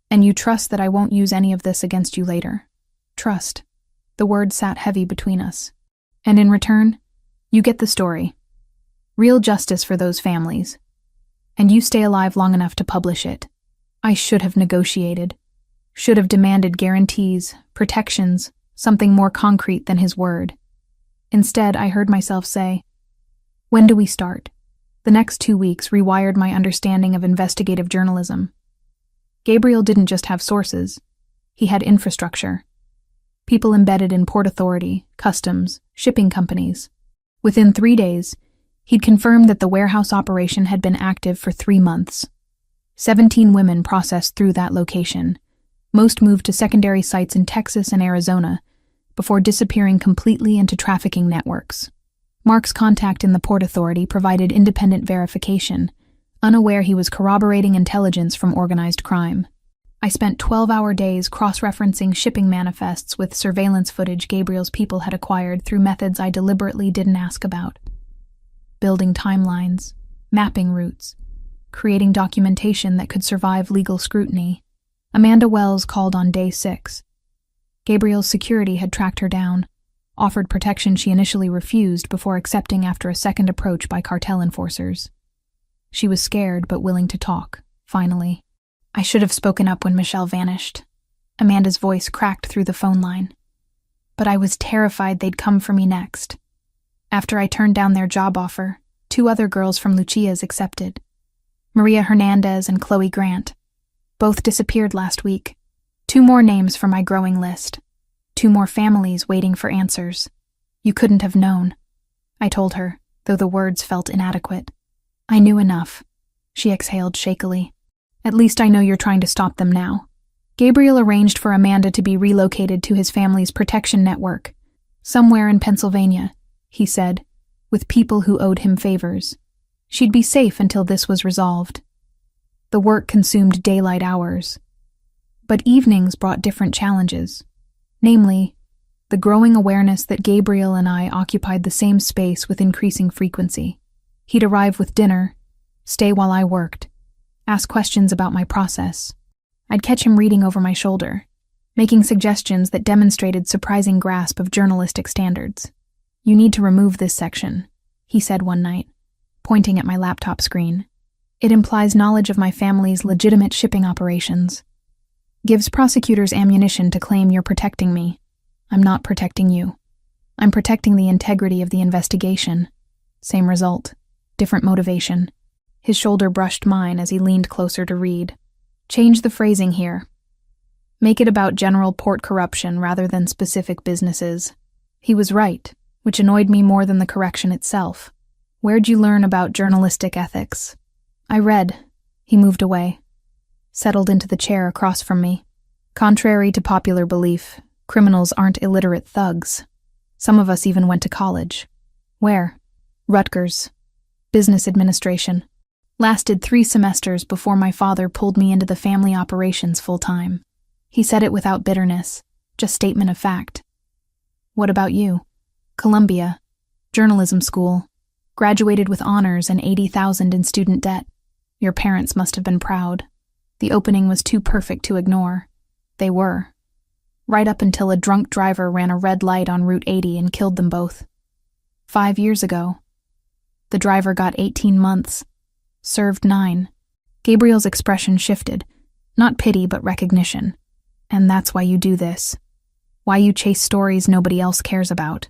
And you trust that I won't use any of this against you later. Trust. The word sat heavy between us. And in return, you get the story. Real justice for those families. And you stay alive long enough to publish it. I should have negotiated. Should have demanded guarantees, protections, something more concrete than his word. Instead, I heard myself say, when do we start? The next 2 weeks rewired my understanding of investigative journalism. Gabriel didn't just have sources. He had infrastructure. People embedded in Port Authority, customs, shipping companies. Within 3 days, he'd confirmed that the warehouse operation had been active for 3 months. 17 women processed through that location. Most moved to secondary sites in Texas and Arizona, before disappearing completely into trafficking networks. Mark's contact in the Port Authority provided independent verification, unaware he was corroborating intelligence from organized crime. I spent 12-hour days cross-referencing shipping manifests with surveillance footage Gabriel's people had acquired through methods I deliberately didn't ask about. Building timelines, mapping routes, creating documentation that could survive legal scrutiny. Amanda Wells called on day 6. Gabriel's security had tracked her down. offered protection she initially refused before accepting after a second approach by cartel enforcers. She was scared but willing to talk, finally. I should have spoken up when Michelle vanished. Amanda's voice cracked through the phone line. But I was terrified they'd come for me next. After I turned down their job offer, 2 other girls from Lucia's accepted. Maria Hernandez and Chloe Grant. Both disappeared last week. 2 more names for my growing list. 2 more families waiting for answers. You couldn't have known, I told her, though the words felt inadequate. I knew enough, she exhaled shakily. At least I know you're trying to stop them now. Gabriel arranged for Amanda to be relocated to his family's protection network, somewhere in Pennsylvania, he said, with people who owed him favors. She'd be safe until this was resolved. The work consumed daylight hours. But evenings brought different challenges. Namely, the growing awareness that Gabriel and I occupied the same space with increasing frequency. He'd arrive with dinner, stay while I worked, ask questions about my process. I'd catch him reading over my shoulder, making suggestions that demonstrated surprising grasp of journalistic standards. You need to remove this section, he said one night, pointing at my laptop screen. It implies knowledge of my family's legitimate shipping operations. Gives prosecutors ammunition to claim you're protecting me. I'm not protecting you. I'm protecting the integrity of the investigation. Same result. Different motivation. His shoulder brushed mine as he leaned closer to read. Change the phrasing here. Make it about general port corruption rather than specific businesses. He was right, which annoyed me more than the correction itself. Where'd you learn about journalistic ethics? I read. He moved away. Settled into the chair across from me. Contrary to popular belief, criminals aren't illiterate thugs. Some of us even went to college. Where? Rutgers. Business administration. Lasted 3 semesters before my father pulled me into the family operations full-time. He said it without bitterness, just statement of fact. What about you? Columbia. Journalism school. Graduated with honors and $80,000 in student debt. Your parents must have been proud. The opening was too perfect to ignore. They were. Right up until a drunk driver ran a red light on Route 80 and killed them both. 5 years ago. The driver got 18 months. Served 9. Gabriel's expression shifted. Not pity, but recognition. And that's why you do this. Why you chase stories nobody else cares about.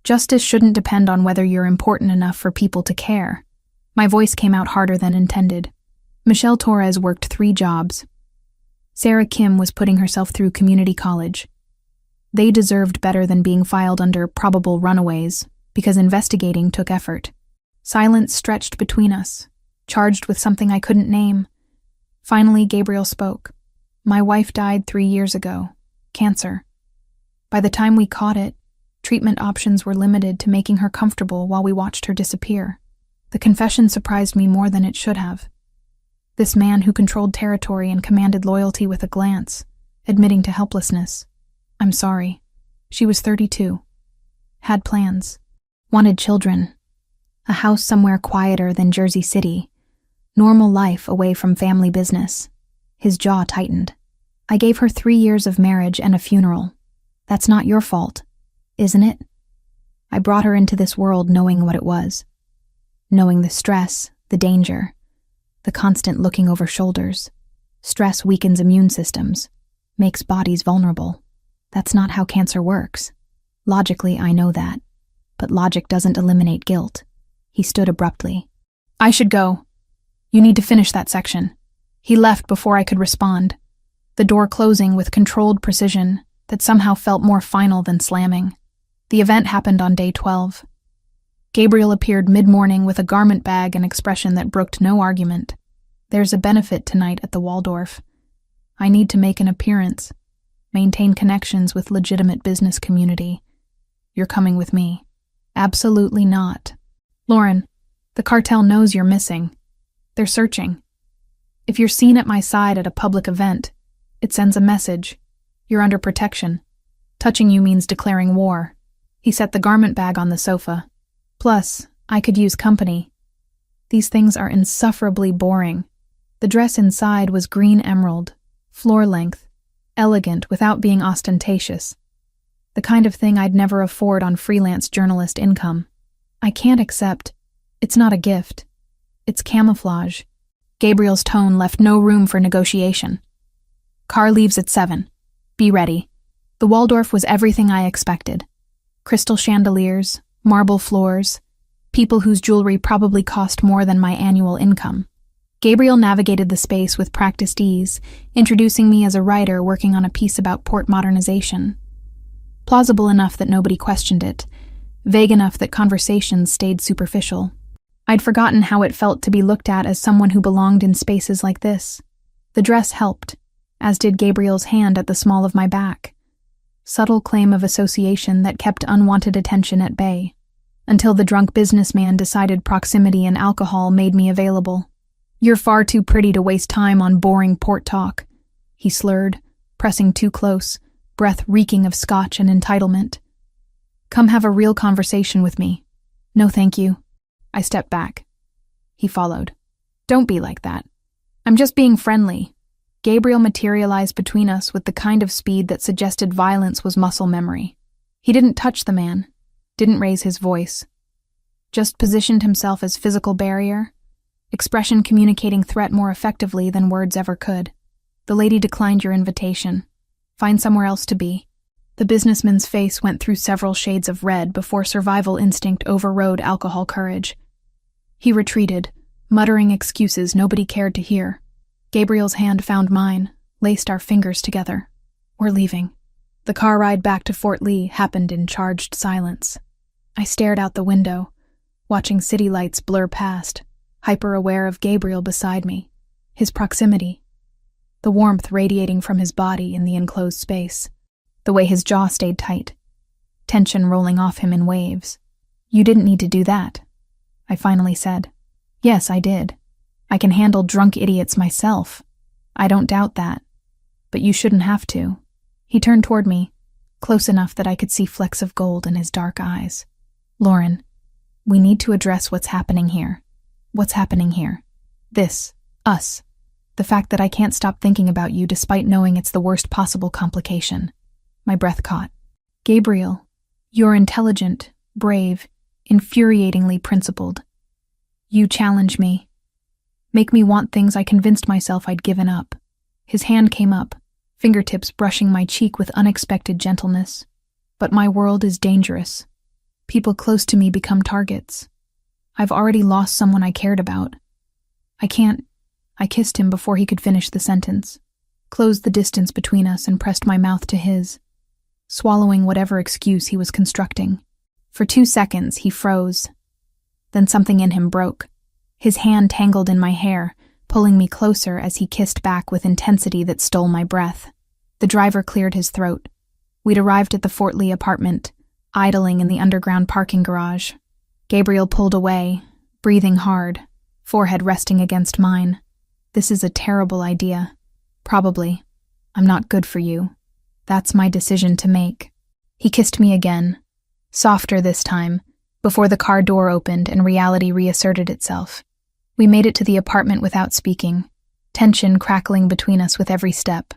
Justice shouldn't depend on whether you're important enough for people to care. My voice came out harder than intended. Michelle Torres worked 3 jobs. Sarah Kim was putting herself through community college. They deserved better than being filed under probable runaways, because investigating took effort. Silence stretched between us, charged with something I couldn't name. Finally, Gabriel spoke. My wife died 3 years ago. Cancer. By the time we caught it, treatment options were limited to making her comfortable while we watched her disappear. The confession surprised me more than it should have. This man who controlled territory and commanded loyalty with a glance, admitting to helplessness. I'm sorry. She was 32. Had plans. Wanted children. A house somewhere quieter than Jersey City. Normal life away from family business. His jaw tightened. I gave her 3 years of marriage and a funeral. That's not your fault, isn't it? I brought her into this world knowing what it was. Knowing the stress, the danger, the constant looking over shoulders. Stress weakens immune systems, makes bodies vulnerable. That's not how cancer works. Logically, I know that. But logic doesn't eliminate guilt. He stood abruptly. I should go. You need to finish that section. He left before I could respond, the door closing with controlled precision that somehow felt more final than slamming. The event happened on day 12. Gabriel appeared mid-morning with a garment bag and expression that brooked no argument. There's a benefit tonight at the Waldorf. I need to make an appearance, maintain connections with legitimate business community. You're coming with me. Absolutely not. Lauren, the cartel knows you're missing. They're searching. If you're seen at my side at a public event, it sends a message. You're under protection. Touching you means declaring war. He set the garment bag on the sofa. Plus, I could use company. These things are insufferably boring. The dress inside was green emerald, floor length, elegant without being ostentatious. The kind of thing I'd never afford on freelance journalist income. I can't accept. It's not a gift. It's camouflage. Gabriel's tone left no room for negotiation. Car leaves at 7. Be ready. The Waldorf was everything I expected. Crystal chandeliers, marble floors, people whose jewelry probably cost more than my annual income. Gabriel navigated the space with practiced ease, introducing me as a writer working on a piece about port modernization. Plausible enough that nobody questioned it, vague enough that conversations stayed superficial. I'd forgotten how it felt to be looked at as someone who belonged in spaces like this. The dress helped, as did Gabriel's hand at the small of my back. Subtle claim of association that kept unwanted attention at bay, until the drunk businessman decided proximity and alcohol made me available. You're far too pretty to waste time on boring port talk, he slurred, pressing too close, breath reeking of scotch and entitlement. Come have a real conversation with me. No, thank you. I stepped back. He followed. Don't be like that. I'm just being friendly. Gabriel materialized between us with the kind of speed that suggested violence was muscle memory. He didn't touch the man, didn't raise his voice. Just positioned himself as physical barrier, expression communicating threat more effectively than words ever could. The lady declined your invitation. Find somewhere else to be. The businessman's face went through several shades of red before survival instinct overrode alcohol courage. He retreated, muttering excuses nobody cared to hear. Gabriel's hand found mine, laced our fingers together. We're leaving. The car ride back to Fort Lee happened in charged silence. I stared out the window, watching city lights blur past, hyper-aware of Gabriel beside me, his proximity, the warmth radiating from his body in the enclosed space, the way his jaw stayed tight, tension rolling off him in waves. You didn't need to do that, I finally said. Yes, I did. I can handle drunk idiots myself. I don't doubt that. But you shouldn't have to. He turned toward me, close enough that I could see flecks of gold in his dark eyes. Lauren, we need to address what's happening here. What's happening here? This. Us. The fact that I can't stop thinking about you despite knowing it's the worst possible complication. My breath caught. Gabriel, you're intelligent, brave, infuriatingly principled. You challenge me. Make me want things I convinced myself I'd given up. His hand came up, fingertips brushing my cheek with unexpected gentleness. But my world is dangerous. People close to me become targets. I've already lost someone I cared about. I can't. I kissed him before he could finish the sentence, closed the distance between us and pressed my mouth to his, swallowing whatever excuse he was constructing. For 2 seconds, he froze. Then something in him broke. His hand tangled in my hair, pulling me closer as he kissed back with intensity that stole my breath. The driver cleared his throat. We'd arrived at the Fort Lee apartment, idling in the underground parking garage. Gabriel pulled away, breathing hard, forehead resting against mine. This is a terrible idea. Probably. I'm not good for you. That's my decision to make. He kissed me again, softer this time, before the car door opened and reality reasserted itself. We made it to the apartment without speaking, tension crackling between us with every step.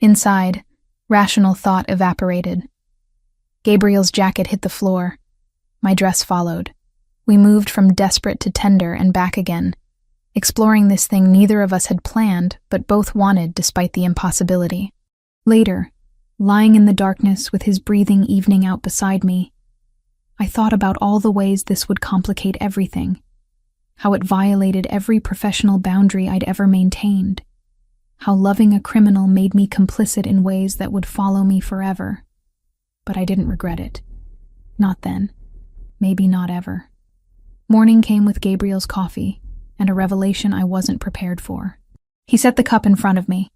Inside, rational thought evaporated. Gabriel's jacket hit the floor. My dress followed. We moved from desperate to tender and back again, exploring this thing neither of us had planned but both wanted despite the impossibility. Later, lying in the darkness with his breathing evening out beside me, I thought about all the ways this would complicate everything, how it violated every professional boundary I'd ever maintained, how loving a criminal made me complicit in ways that would follow me forever. But I didn't regret it. Not then. Maybe not ever. Morning came with Gabriel's coffee, and a revelation I wasn't prepared for. He set the cup in front of me,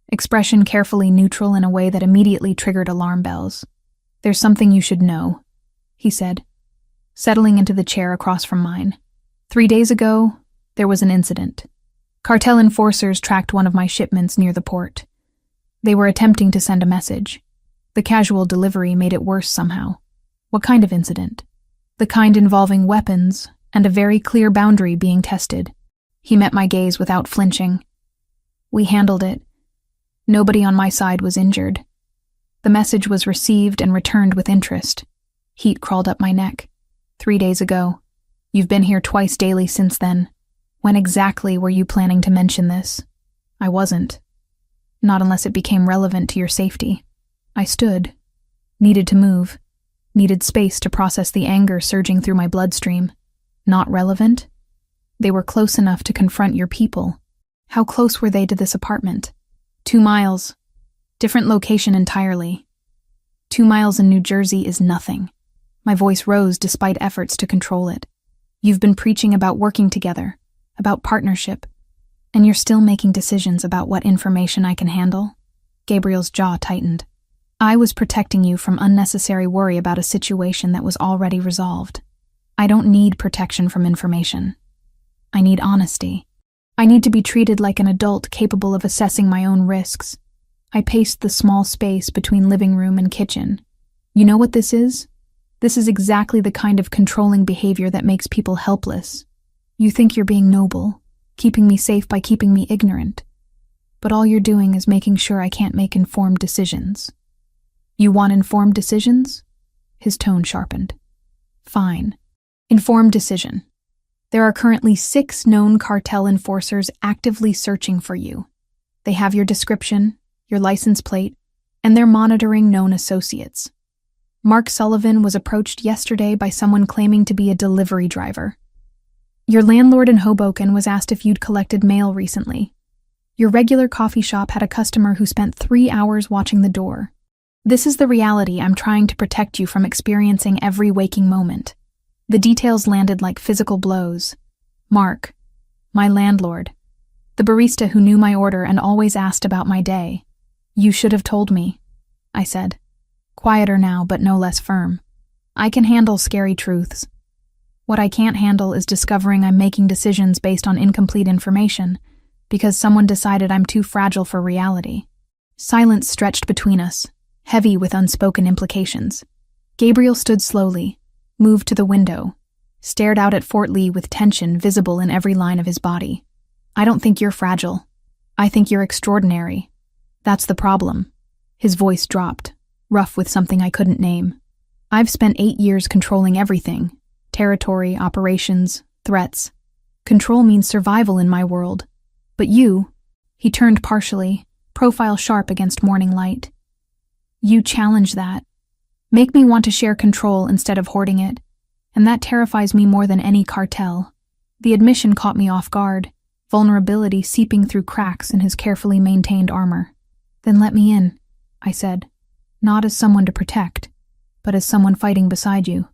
expression carefully neutral in a way that immediately triggered alarm bells. There's something you should know, he said, settling into the chair across from mine. 3 days ago, there was an incident. Cartel enforcers tracked one of my shipments near the port. They were attempting to send a message. The casual delivery made it worse somehow. What kind of incident? The kind involving weapons and a very clear boundary being tested. He met my gaze without flinching. We handled it. Nobody on my side was injured. The message was received and returned with interest. Heat crawled up my neck. 3 days ago. You've been here twice daily since then. When exactly were you planning to mention this? I wasn't. Not unless it became relevant to your safety. I stood. Needed to move. Needed space to process the anger surging through my bloodstream. Not relevant? They were close enough to confront your people. How close were they to this apartment? 2 miles. Different location entirely. 2 miles in New Jersey is nothing. My voice rose despite efforts to control it. You've been preaching about working together, about partnership, and you're still making decisions about what information I can handle? Gabriel's jaw tightened. I was protecting you from unnecessary worry about a situation that was already resolved. I don't need protection from information. I need honesty. I need to be treated like an adult capable of assessing my own risks. I paced the small space between living room and kitchen. You know what this is? This is exactly the kind of controlling behavior that makes people helpless. You think you're being noble, keeping me safe by keeping me ignorant. But all you're doing is making sure I can't make informed decisions. You want informed decisions? His tone sharpened. Fine. Informed decision. There are currently 6 known cartel enforcers actively searching for you. They have your description, your license plate, and they're monitoring known associates. Mark Sullivan was approached yesterday by someone claiming to be a delivery driver. Your landlord in Hoboken was asked if you'd collected mail recently. Your regular coffee shop had a customer who spent 3 hours watching the door. This is the reality I'm trying to protect you from experiencing every waking moment. The details landed like physical blows. Mark, my landlord, the barista who knew my order and always asked about my day. You should have told me, I said. Quieter now, but no less firm. I can handle scary truths. What I can't handle is discovering I'm making decisions based on incomplete information because someone decided I'm too fragile for reality. Silence stretched between us, heavy with unspoken implications. Gabriel stood slowly, moved to the window, stared out at Fort Lee with tension visible in every line of his body. I don't think you're fragile. I think you're extraordinary. That's the problem. His voice dropped, rough with something I couldn't name. I've spent 8 years controlling everything. Territory, operations, threats. Control means survival in my world. But you, he turned partially, profile sharp against morning light. You challenge that. Make me want to share control instead of hoarding it. And that terrifies me more than any cartel. The admission caught me off guard, vulnerability seeping through cracks in his carefully maintained armor. Then let me in, I said. Not as someone to protect, but as someone fighting beside you.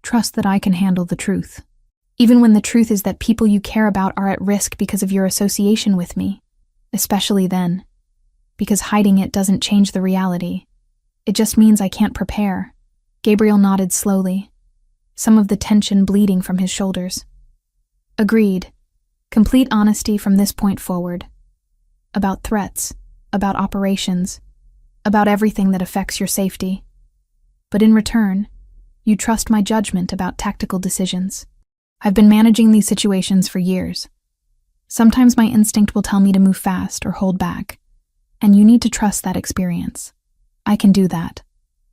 Trust that I can handle the truth. Even when the truth is that people you care about are at risk because of your association with me. Especially then. Because hiding it doesn't change the reality. It just means I can't prepare. Gabriel nodded slowly, some of the tension bleeding from his shoulders. Agreed. Complete honesty from this point forward. About threats, about operations, about everything that affects your safety. But in return, you trust my judgment about tactical decisions. I've been managing these situations for years. Sometimes my instinct will tell me to move fast or hold back, and you need to trust that experience. I can do that,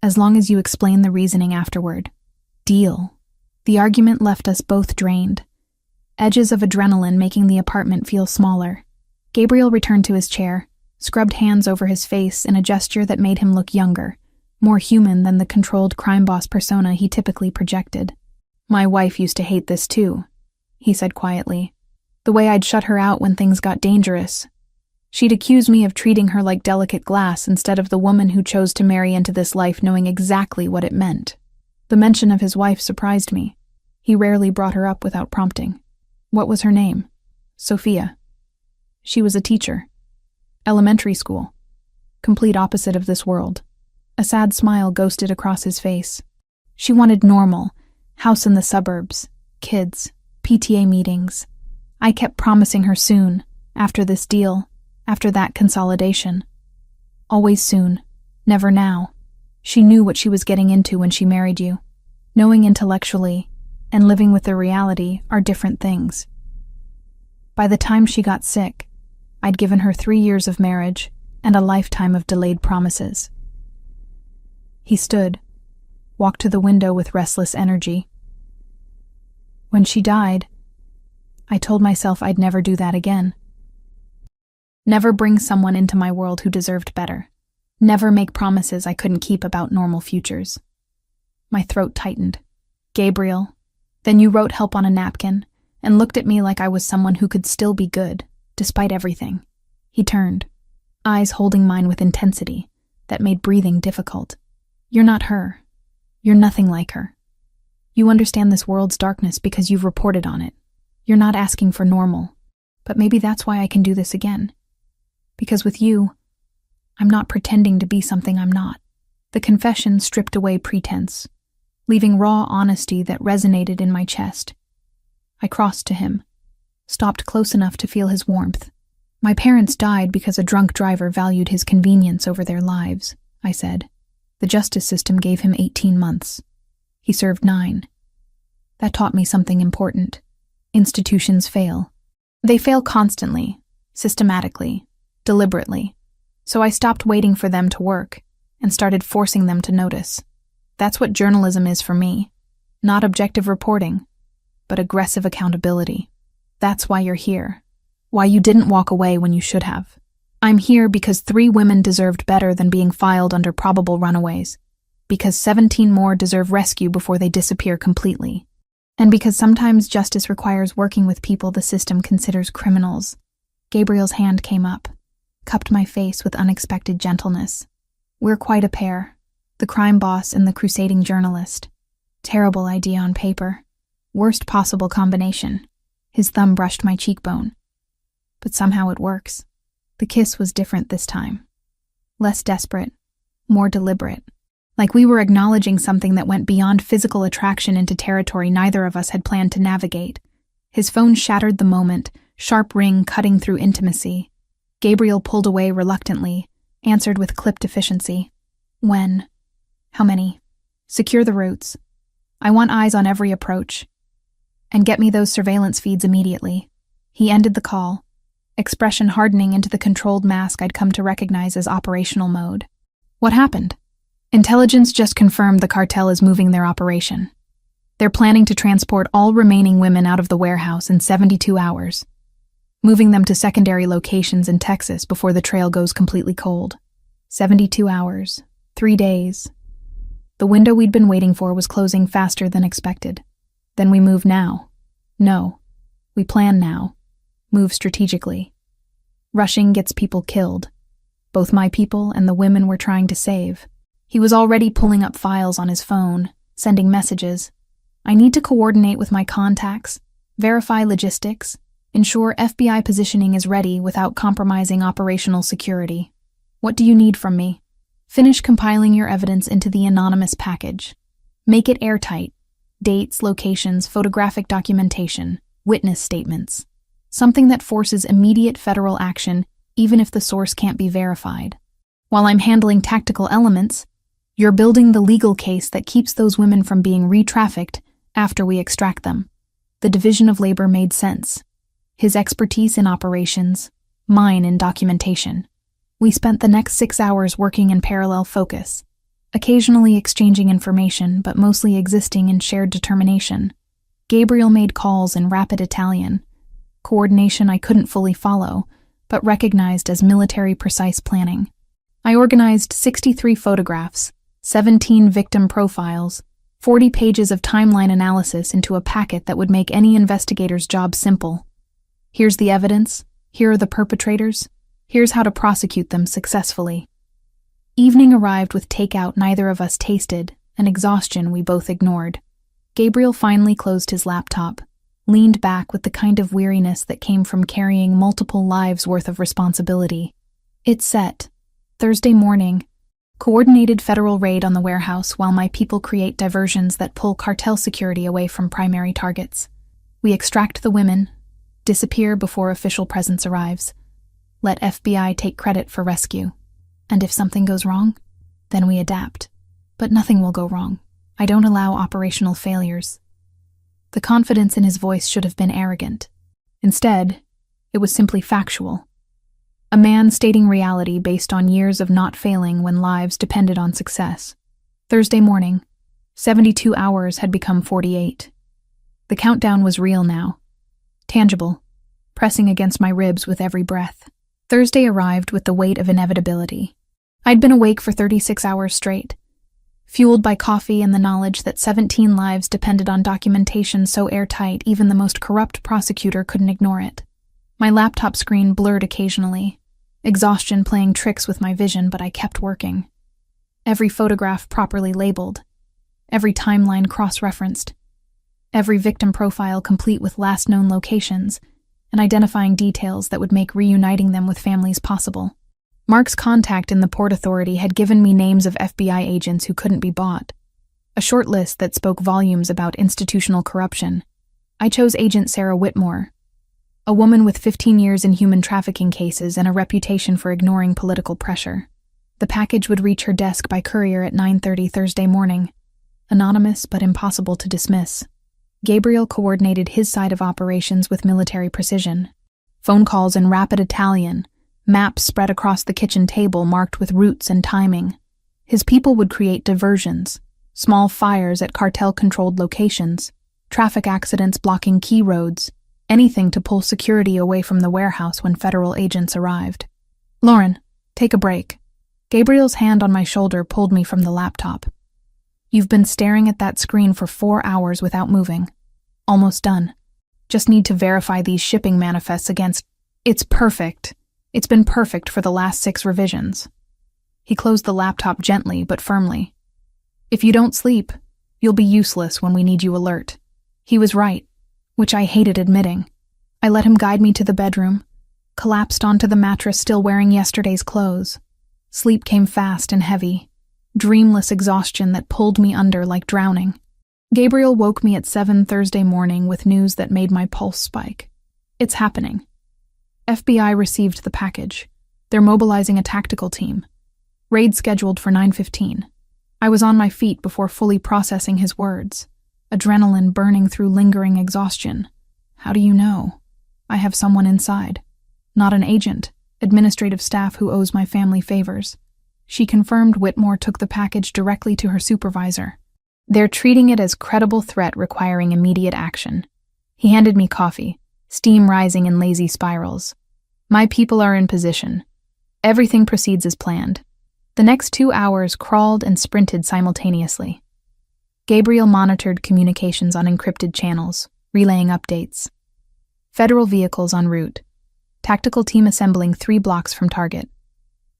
as long as you explain the reasoning afterward. Deal. The argument left us both drained, edges of adrenaline making the apartment feel smaller. Gabriel returned to his chair, scrubbed hands over his face in a gesture that made him look younger, more human than the controlled crime boss persona he typically projected. My wife used to hate this too, he said quietly. The way I'd shut her out when things got dangerous. She'd accuse me of treating her like delicate glass instead of the woman who chose to marry into this life knowing exactly what it meant. The mention of his wife surprised me. He rarely brought her up without prompting. What was her name? Sophia. She was a teacher. Elementary school. Complete opposite of this world. A sad smile ghosted across his face. She wanted normal, house in the suburbs, kids, PTA meetings. I kept promising her soon, after this deal, after that consolidation. Always soon, never now. She knew what she was getting into when she married you. Knowing intellectually and living with the reality are different things. By the time she got sick, I'd given her 3 years of marriage and a lifetime of delayed promises. He stood, walked to the window with restless energy. When she died, I told myself I'd never do that again. Never bring someone into my world who deserved better. Never make promises I couldn't keep about normal futures. My throat tightened. Gabriel, then you wrote help on a napkin and looked at me like I was someone who could still be good, despite everything. He turned, eyes holding mine with intensity that made breathing difficult. You're not her. You're nothing like her. You understand this world's darkness because you've reported on it. You're not asking for normal, but maybe that's why I can do this again. Because with you, I'm not pretending to be something I'm not. The confession stripped away pretense, leaving raw honesty that resonated in my chest. I crossed to him, stopped close enough to feel his warmth. My parents died because a drunk driver valued his convenience over their lives, I said. The justice system gave him 18 months. He served 9. That taught me something important. Institutions fail. They fail constantly, systematically, deliberately. So I stopped waiting for them to work and started forcing them to notice. That's what journalism is for me. Not objective reporting, but aggressive accountability. That's why you're here. Why you didn't walk away when you should have. I'm here because 3 women deserved better than being filed under probable runaways. Because 17 more deserve rescue before they disappear completely. And because sometimes justice requires working with people the system considers criminals. Gabriel's hand came up, cupped my face with unexpected gentleness. We're quite a pair, the crime boss and the crusading journalist. Terrible idea on paper. Worst possible combination. His thumb brushed my cheekbone. But somehow it works. The kiss was different this time. Less desperate, more deliberate. Like we were acknowledging something that went beyond physical attraction into territory neither of us had planned to navigate. His phone shattered the moment, sharp ring cutting through intimacy. Gabriel pulled away reluctantly, answered with clipped efficiency. When? How many? Secure the routes. I want eyes on every approach. And get me those surveillance feeds immediately. He ended the call, expression hardening into the controlled mask I'd come to recognize as operational mode. What happened? Intelligence just confirmed the cartel is moving their operation. They're planning to transport all remaining women out of the warehouse in 72 hours, moving them to secondary locations in Texas before the trail goes completely cold. 72 hours, 3 days. The window we'd been waiting for was closing faster than expected. Then we move now. No, we plan now. Move strategically. Rushing gets people killed. Both my people and the women we're trying to save. He was already pulling up files on his phone, sending messages. I need to coordinate with my contacts, verify logistics, ensure FBI positioning is ready without compromising operational security. What do you need from me? Finish compiling your evidence into the anonymous package. Make it airtight. Dates, locations, photographic documentation, witness statements. Something that forces immediate federal action even if the source can't be verified. While I'm handling tactical elements, you're building the legal case that keeps those women from being re-trafficked after we extract them. The division of labor made sense. His expertise in operations, mine in documentation. We spent the next 6 hours working in parallel focus, occasionally exchanging information but mostly existing in shared determination. Gabriel made calls in rapid Italian, coordination I couldn't fully follow, but recognized as military precise planning. I organized 63 photographs, 17 victim profiles, 40 pages of timeline analysis into a packet that would make any investigator's job simple. Here's the evidence, here are the perpetrators, here's how to prosecute them successfully. Evening arrived with takeout neither of us tasted, and exhaustion we both ignored. Gabriel finally closed his laptop, leaned back with the kind of weariness that came from carrying multiple lives' worth of responsibility. It's set. Thursday morning. Coordinated federal raid on the warehouse while my people create diversions that pull cartel security away from primary targets. We extract the women, disappear before official presence arrives. Let FBI take credit for rescue. And if something goes wrong, then we adapt. But nothing will go wrong. I don't allow operational failures. The confidence in his voice should have been arrogant. Instead, it was simply factual. A man stating reality based on years of not failing when lives depended on success. Thursday morning. 72 hours had become 48. The countdown was real now. Tangible, pressing against my ribs with every breath. Thursday arrived with the weight of inevitability. I'd been awake for 36 hours straight, fueled by coffee and the knowledge that 17 lives depended on documentation so airtight even the most corrupt prosecutor couldn't ignore it. My laptop screen blurred occasionally, exhaustion playing tricks with my vision, but I kept working. Every photograph properly labeled, every timeline cross-referenced, every victim profile complete with last known locations and identifying details that would make reuniting them with families possible. Mark's contact in the Port Authority had given me names of FBI agents who couldn't be bought, a short list that spoke volumes about institutional corruption. I chose Agent Sarah Whitmore, a woman with 15 years in human trafficking cases and a reputation for ignoring political pressure. The package would reach her desk by courier at 9:30 Thursday morning, anonymous but impossible to dismiss. Gabriel coordinated his side of operations with military precision. Phone calls in rapid Italian, maps spread across the kitchen table marked with routes and timing. His people would create diversions, small fires at cartel-controlled locations, traffic accidents blocking key roads, anything to pull security away from the warehouse when federal agents arrived. "Lauren, take a break." Gabriel's hand on my shoulder pulled me from the laptop. "You've been staring at that screen for 4 hours without moving. Almost done. Just need to verify these shipping manifests against... It's perfect. It's been perfect for the last 6 revisions." He closed the laptop gently but firmly. "If you don't sleep, you'll be useless when we need you alert." He was right, which I hated admitting. I let him guide me to the bedroom, collapsed onto the mattress still wearing yesterday's clothes. Sleep came fast and heavy, dreamless exhaustion that pulled me under like drowning. Gabriel woke me at 7 Thursday morning with news that made my pulse spike. "It's happening. FBI received the package. They're mobilizing a tactical team. Raid scheduled for 9:15. I was on my feet before fully processing his words, adrenaline burning through lingering exhaustion. "How do you know?" "I have someone inside. Not an agent, administrative staff who owes my family favors." She confirmed Whitmore took the package directly to her supervisor. "They're treating it as credible threat requiring immediate action." He handed me coffee, steam rising in lazy spirals. "My people are in position. Everything proceeds as planned." The next 2 hours crawled and sprinted simultaneously. Gabriel monitored communications on encrypted channels, relaying updates. Federal vehicles en route. Tactical team assembling 3 blocks from target.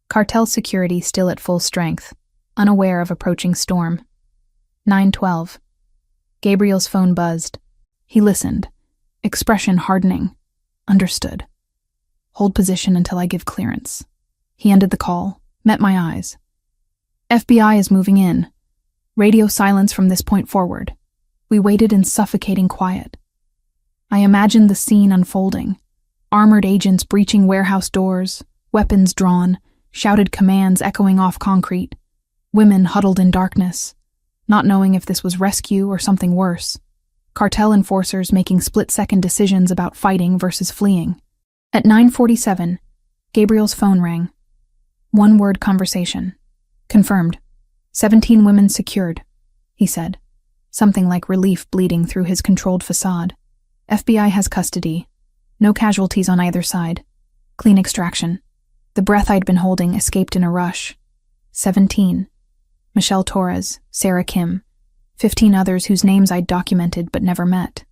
Cartel security still at full strength, unaware of approaching storm. 9:12. Gabriel's phone buzzed. He listened, expression hardening. "Understood. Hold position until I give clearance." He ended the call, met my eyes. "FBI is moving in. Radio silence from this point forward." We waited in suffocating quiet. I imagined the scene unfolding. Armored agents breaching warehouse doors, weapons drawn, shouted commands echoing off concrete. Women huddled in darkness, not knowing if this was rescue or something worse. Cartel enforcers making split-second decisions about fighting versus fleeing. At 9:47, Gabriel's phone rang. One-word conversation. "Confirmed. 17 women secured," he said, something like relief bleeding through his controlled facade. "FBI has custody. No casualties on either side. Clean extraction." The breath I'd been holding escaped in a rush. 17. Michelle Torres, Sarah Kim, 15 others whose names I'd documented but never met.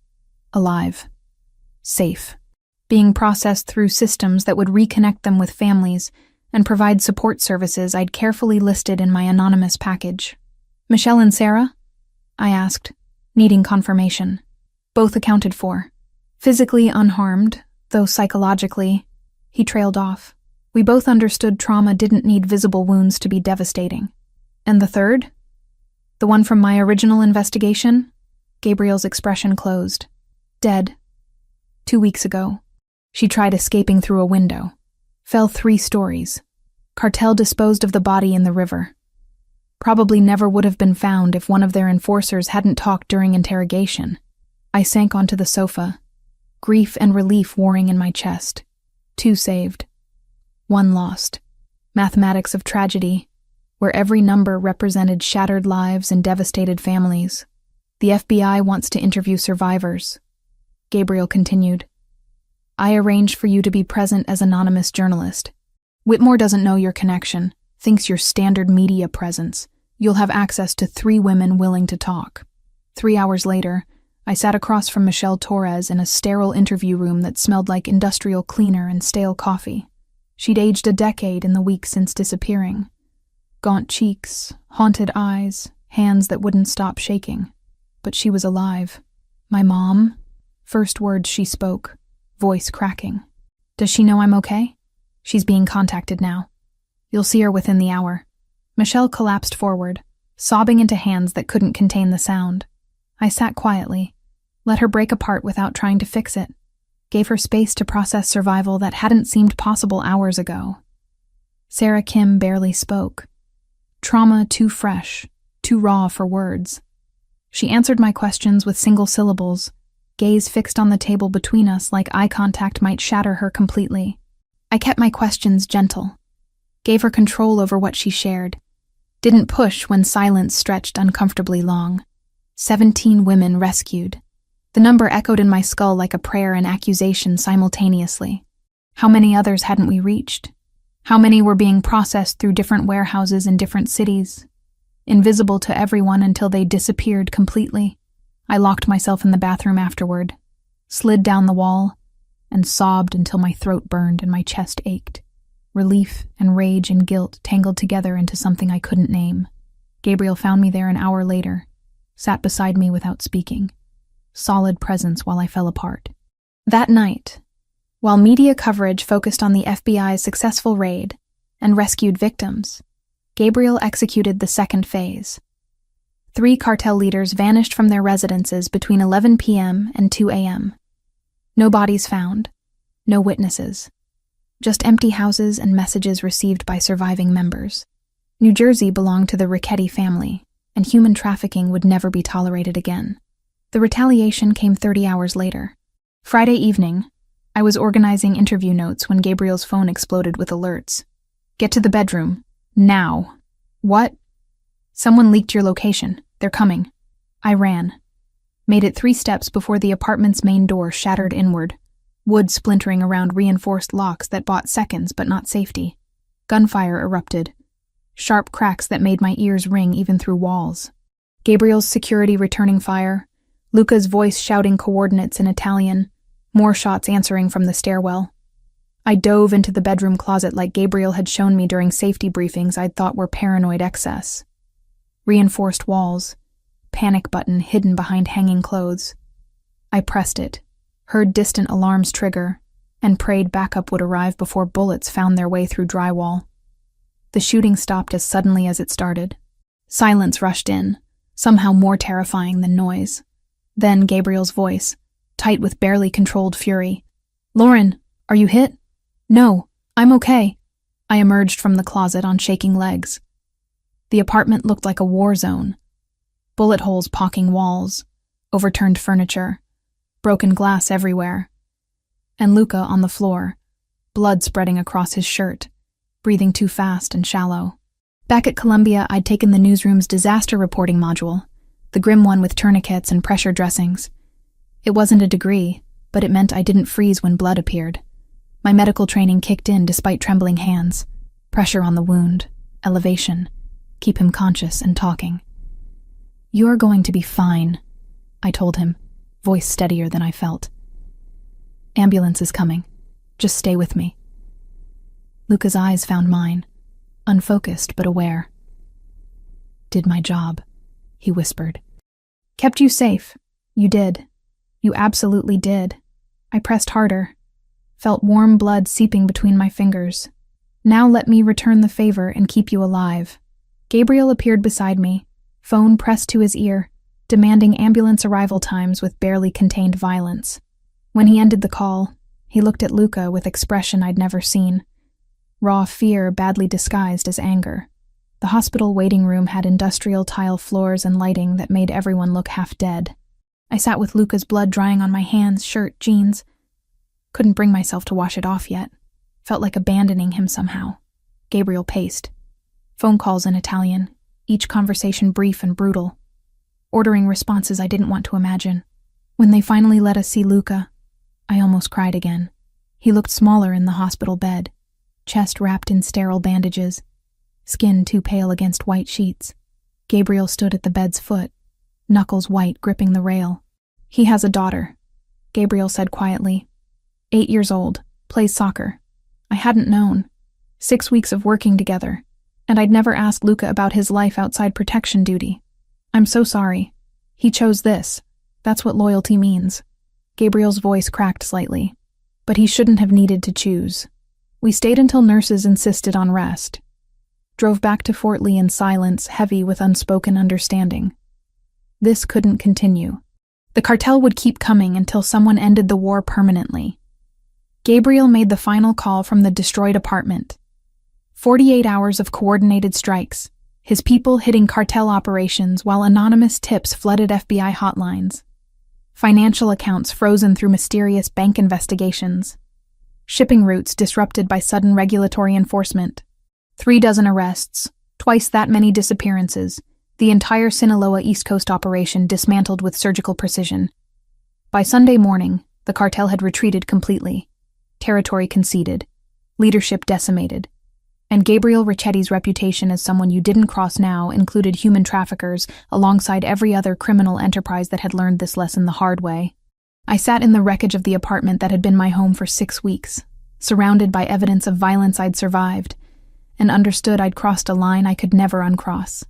Alive. Safe. Being processed through systems that would reconnect them with families and provide support services I'd carefully listed in my anonymous package. "Michelle and Sarah?" I asked, needing confirmation. "Both accounted for. Physically unharmed, though psychologically..." He trailed off. We both understood trauma didn't need visible wounds to be devastating. "And the third? The one from my original investigation?" Gabriel's expression closed. "Dead. 2 weeks ago. She tried escaping through a window. Fell 3 stories. Cartel disposed of the body in the river. Probably never would have been found if one of their enforcers hadn't talked during interrogation." I sank onto the sofa, grief and relief warring in my chest. 2 saved. 1 lost. Mathematics of tragedy. where every number represented shattered lives and devastated families. The FBI wants to interview survivors. Gabriel continued. I arranged for you to be present as anonymous journalist. Whitmore doesn't know your connection, thinks you're standard media presence. You'll have access to 3 women willing to talk. 3 hours later, I sat across from Michelle Torres in a sterile interview room that smelled like industrial cleaner and stale coffee. She'd aged a decade in the weeks since disappearing. Gaunt cheeks, haunted eyes, hands that wouldn't stop shaking. But she was alive. My mom? First words she spoke, voice cracking. Does she know I'm okay? She's being contacted now. You'll see her within the hour. Michelle collapsed forward, sobbing into hands that couldn't contain the sound. I sat quietly, let her break apart without trying to fix it, gave her space to process survival that hadn't seemed possible hours ago. Sarah Kim barely spoke. Trauma too fresh, too raw for words. She answered my questions with single syllables, gaze fixed on the table between us like eye contact might shatter her completely. I kept my questions gentle, gave her control over what she shared, didn't push when silence stretched uncomfortably long. 17 women rescued. The number echoed in my skull like a prayer and accusation simultaneously. How many others hadn't we reached? How many were being processed through different warehouses in different cities? Invisible to everyone until they disappeared completely. I locked myself in the bathroom afterward, slid down the wall, and sobbed until my throat burned and my chest ached. Relief and rage and guilt tangled together into something I couldn't name. Gabriel found me there an hour later, sat beside me without speaking. Solid presence while I fell apart. That night, while media coverage focused on the FBI's successful raid and rescued victims, Gabriel executed the second phase. 3 cartel leaders vanished from their residences between 11 p.m. and 2 a.m. No bodies found, no witnesses, just empty houses and messages received by surviving members. New Jersey belonged to the Ricchetti family, and human trafficking would never be tolerated again. The retaliation came 30 hours later. Friday evening, I was organizing interview notes when Gabriel's phone exploded with alerts. Get to the bedroom. Now. What? Someone leaked your location. They're coming. I ran. Made it 3 steps before the apartment's main door shattered inward, wood splintering around reinforced locks that bought seconds but not safety. Gunfire erupted. Sharp cracks that made my ears ring even through walls. Gabriel's security returning fire, Luca's voice shouting coordinates in Italian, more shots answering from the stairwell. I dove into the bedroom closet like Gabriel had shown me during safety briefings I'd thought were paranoid excess. Reinforced walls, panic button hidden behind hanging clothes. I pressed it, heard distant alarms trigger, and prayed backup would arrive before bullets found their way through drywall. The shooting stopped as suddenly as it started. Silence rushed in, somehow more terrifying than noise. Then Gabriel's voice, tight with barely controlled fury. Lauren, are you hit? No, I'm okay. I emerged from the closet on shaking legs. The apartment looked like a war zone. Bullet holes pocking walls, overturned furniture, broken glass everywhere. And Luca on the floor, blood spreading across his shirt, breathing too fast and shallow. Back at Columbia, I'd taken the newsroom's disaster reporting module, the grim one with tourniquets and pressure dressings. It wasn't a degree, but it meant I didn't freeze when blood appeared. My medical training kicked in despite trembling hands. Pressure on the wound, elevation, keep him conscious and talking. You're going to be fine, I told him, voice steadier than I felt. Ambulance is coming. Just stay with me. Luca's eyes found mine, unfocused but aware. Did my job, he whispered. Kept you safe. You did. You absolutely did. I pressed harder, felt warm blood seeping between my fingers. Now let me return the favor and keep you alive. Gabriel appeared beside me, phone pressed to his ear, demanding ambulance arrival times with barely contained violence. When he ended the call, he looked at Luca with expression I'd never seen. Raw fear badly disguised as anger. The hospital waiting room had industrial tile floors and lighting that made everyone look half dead. I sat with Luca's blood drying on my hands, shirt, jeans. Couldn't bring myself to wash it off yet. Felt like abandoning him somehow. Gabriel paced. Phone calls in Italian, each conversation brief and brutal. Ordering responses I didn't want to imagine. When they finally let us see Luca, I almost cried again. He looked smaller in the hospital bed, chest wrapped in sterile bandages, skin too pale against white sheets. Gabriel stood at the bed's foot, knuckles white gripping the rail. He has a daughter, Gabriel said quietly. 8 years old, plays soccer. I hadn't known. 6 weeks of working together, and I'd never asked Luca about his life outside protection duty. I'm so sorry. He chose this. That's what loyalty means. Gabriel's voice cracked slightly. But he shouldn't have needed to choose. We stayed until nurses insisted on rest. Drove back to Fort Lee in silence, heavy with unspoken understanding. This couldn't continue. The cartel would keep coming until someone ended the war permanently. Gabriel made the final call from the destroyed apartment. 48 hours of coordinated strikes, his people hitting cartel operations while anonymous tips flooded FBI hotlines. Financial accounts frozen through mysterious bank investigations. Shipping routes disrupted by sudden regulatory enforcement. 36 arrests, twice that many disappearances. The entire Sinaloa East Coast operation dismantled with surgical precision. By Sunday morning, the cartel had retreated completely. Territory conceded. Leadership decimated. And Gabriel Ricchetti's reputation as someone you didn't cross now included human traffickers alongside every other criminal enterprise that had learned this lesson the hard way. I sat in the wreckage of the apartment that had been my home for 6 weeks, surrounded by evidence of violence I'd survived, and understood I'd crossed a line I could never uncross.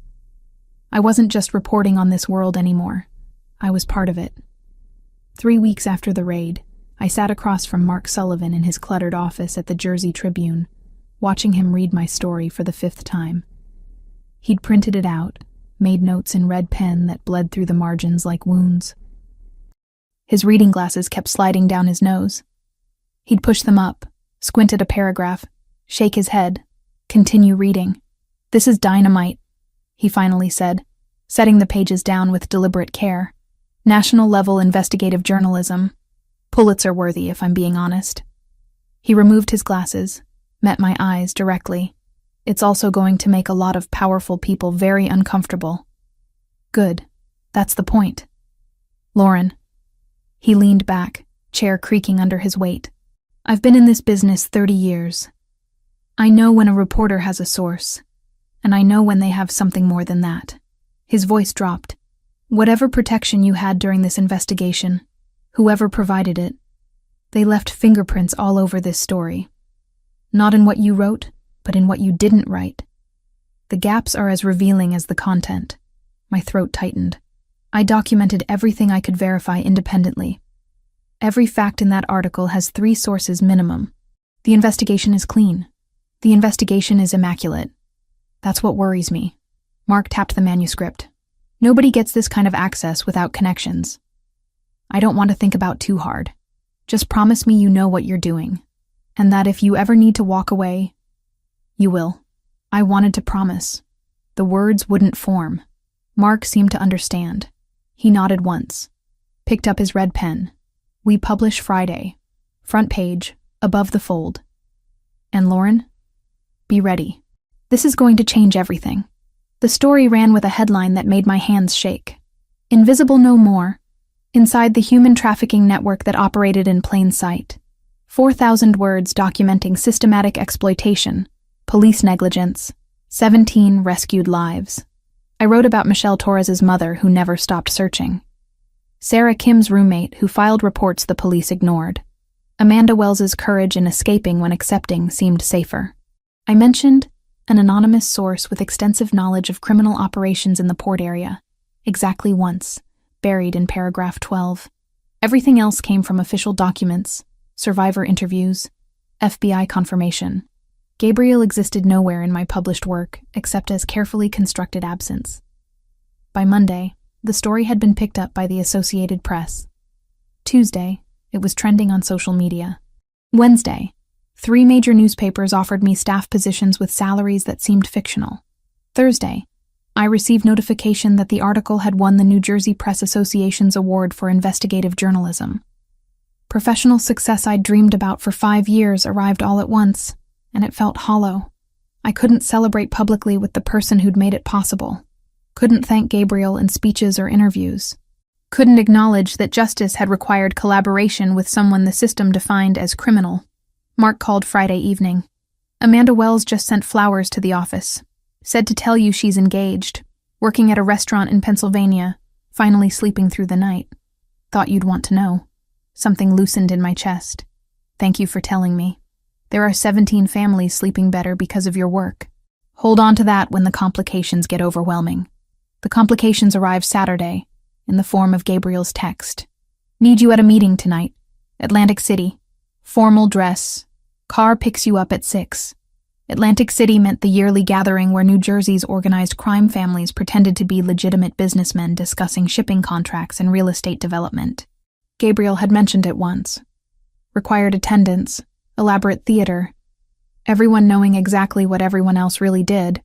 I wasn't just reporting on this world anymore. I was part of it. 3 weeks after the raid, I sat across from Mark Sullivan in his cluttered office at the Jersey Tribune, watching him read my story for the 5th time. He'd printed it out, made notes in red pen that bled through the margins like wounds. His reading glasses kept sliding down his nose. He'd push them up, squint at a paragraph, shake his head, continue reading. "This is dynamite," he finally said, setting the pages down with deliberate care. "National-level investigative journalism. Pulitzer-worthy, if I'm being honest." He removed his glasses, met my eyes directly. "It's also going to make a lot of powerful people very uncomfortable." "Good. That's the point." "Lauren." He leaned back, chair creaking under his weight. "I've been in this business 30 years. I know when a reporter has a source, and I know when they have something more than that." His voice dropped. "Whatever protection you had during this investigation, whoever provided it, they left fingerprints all over this story. Not in what you wrote, but in what you didn't write. The gaps are as revealing as the content." My throat tightened. "I documented everything I could verify independently. Every fact in that article has 3 sources minimum. The investigation is clean. The investigation is immaculate. That's what worries me." Mark tapped the manuscript. "Nobody gets this kind of access without connections. I don't want to think about too hard. Just promise me you know what you're doing, and that if you ever need to walk away, you will." I wanted to promise. The words wouldn't form. Mark seemed to understand. He nodded once, picked up his red pen. "We publish Friday. Front page, above the fold. And Lauren, be ready. This is going to change everything." The story ran with a headline that made my hands shake. "Invisible no more. Inside the human trafficking network that operated in plain sight. 4,000 words documenting systematic exploitation, police negligence, 17 rescued lives." I wrote about Michelle Torres's mother who never stopped searching. Sarah Kim's roommate who filed reports the police ignored. Amanda Wells's courage in escaping when accepting seemed safer. I mentioned an anonymous source with extensive knowledge of criminal operations in the port area, exactly once, buried in paragraph 12. Everything else came from official documents, survivor interviews, FBI confirmation. Gabriel existed nowhere in my published work except as carefully constructed absence. By Monday, the story had been picked up by the Associated Press. Tuesday, it was trending on social media. Wednesday, 3 major newspapers offered me staff positions with salaries that seemed fictional. Thursday, I received notification that the article had won the New Jersey Press Association's award for investigative journalism. Professional success I'd dreamed about for 5 years arrived all at once, and it felt hollow. I couldn't celebrate publicly with the person who'd made it possible. Couldn't thank Gabriel in speeches or interviews. Couldn't acknowledge that justice had required collaboration with someone the system defined as criminal. Mark called Friday evening. Amanda Wells just sent flowers to the office. Said to tell you she's engaged, working at a restaurant in Pennsylvania, finally sleeping through the night. Thought you'd want to know. Something loosened in my chest. Thank you for telling me. There are 17 families sleeping better because of your work. Hold on to that when the complications get overwhelming. The complications arrive Saturday, in the form of Gabriel's text. Need you at a meeting tonight. Atlantic City. Formal dress. Car picks you up at 6. Atlantic City meant the yearly gathering where New Jersey's organized crime families pretended to be legitimate businessmen discussing shipping contracts and real estate development. Gabriel had mentioned it once. Required attendance, elaborate theater, everyone knowing exactly what everyone else really did,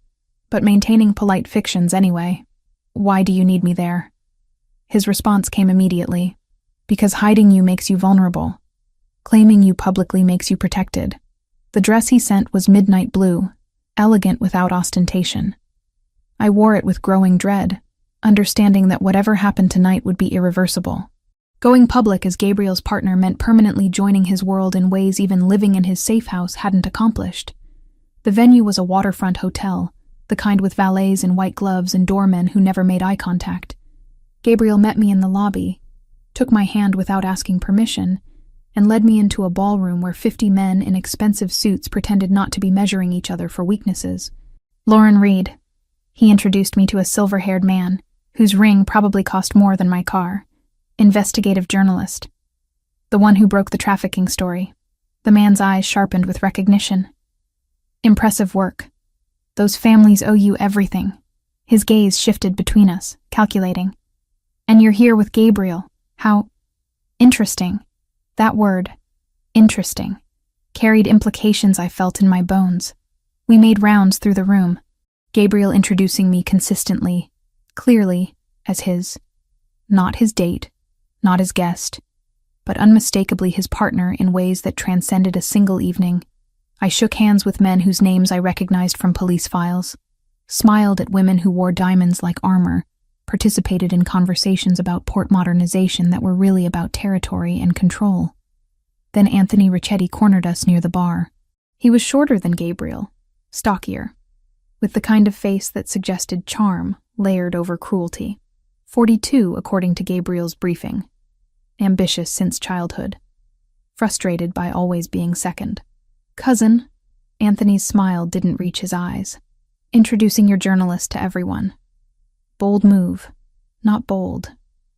but maintaining polite fictions anyway. Why do you need me there? His response came immediately. Because hiding you makes you vulnerable. Claiming you publicly makes you protected. The dress he sent was midnight blue, elegant without ostentation. I wore it with growing dread, understanding that whatever happened tonight would be irreversible. Going public as Gabriel's partner meant permanently joining his world in ways even living in his safe house hadn't accomplished. The venue was a waterfront hotel, the kind with valets in white gloves and doormen who never made eye contact. Gabriel met me in the lobby, took my hand without asking permission, and led me into a ballroom where 50 men in expensive suits pretended not to be measuring each other for weaknesses. Lauren Reed. He introduced me to a silver-haired man, whose ring probably cost more than my car. Investigative journalist. The one who broke the trafficking story. The man's eyes sharpened with recognition. Impressive work. Those families owe you everything. His gaze shifted between us, calculating. And you're here with Gabriel. How interesting. That word, interesting, carried implications I felt in my bones. We made rounds through the room, Gabriel introducing me consistently, clearly, as his, not his date, not his guest, but unmistakably his partner in ways that transcended a single evening. I shook hands with men whose names I recognized from police files, smiled at women who wore diamonds like armor, participated in conversations about port modernization that were really about territory and control. Then Anthony Ricchetti cornered us near the bar. He was shorter than Gabriel, stockier, with the kind of face that suggested charm layered over cruelty. 42, according to Gabriel's briefing. Ambitious since childhood. Frustrated by always being second. Cousin, Anthony's smile didn't reach his eyes. Introducing your journalist to everyone. Bold move. Not bold.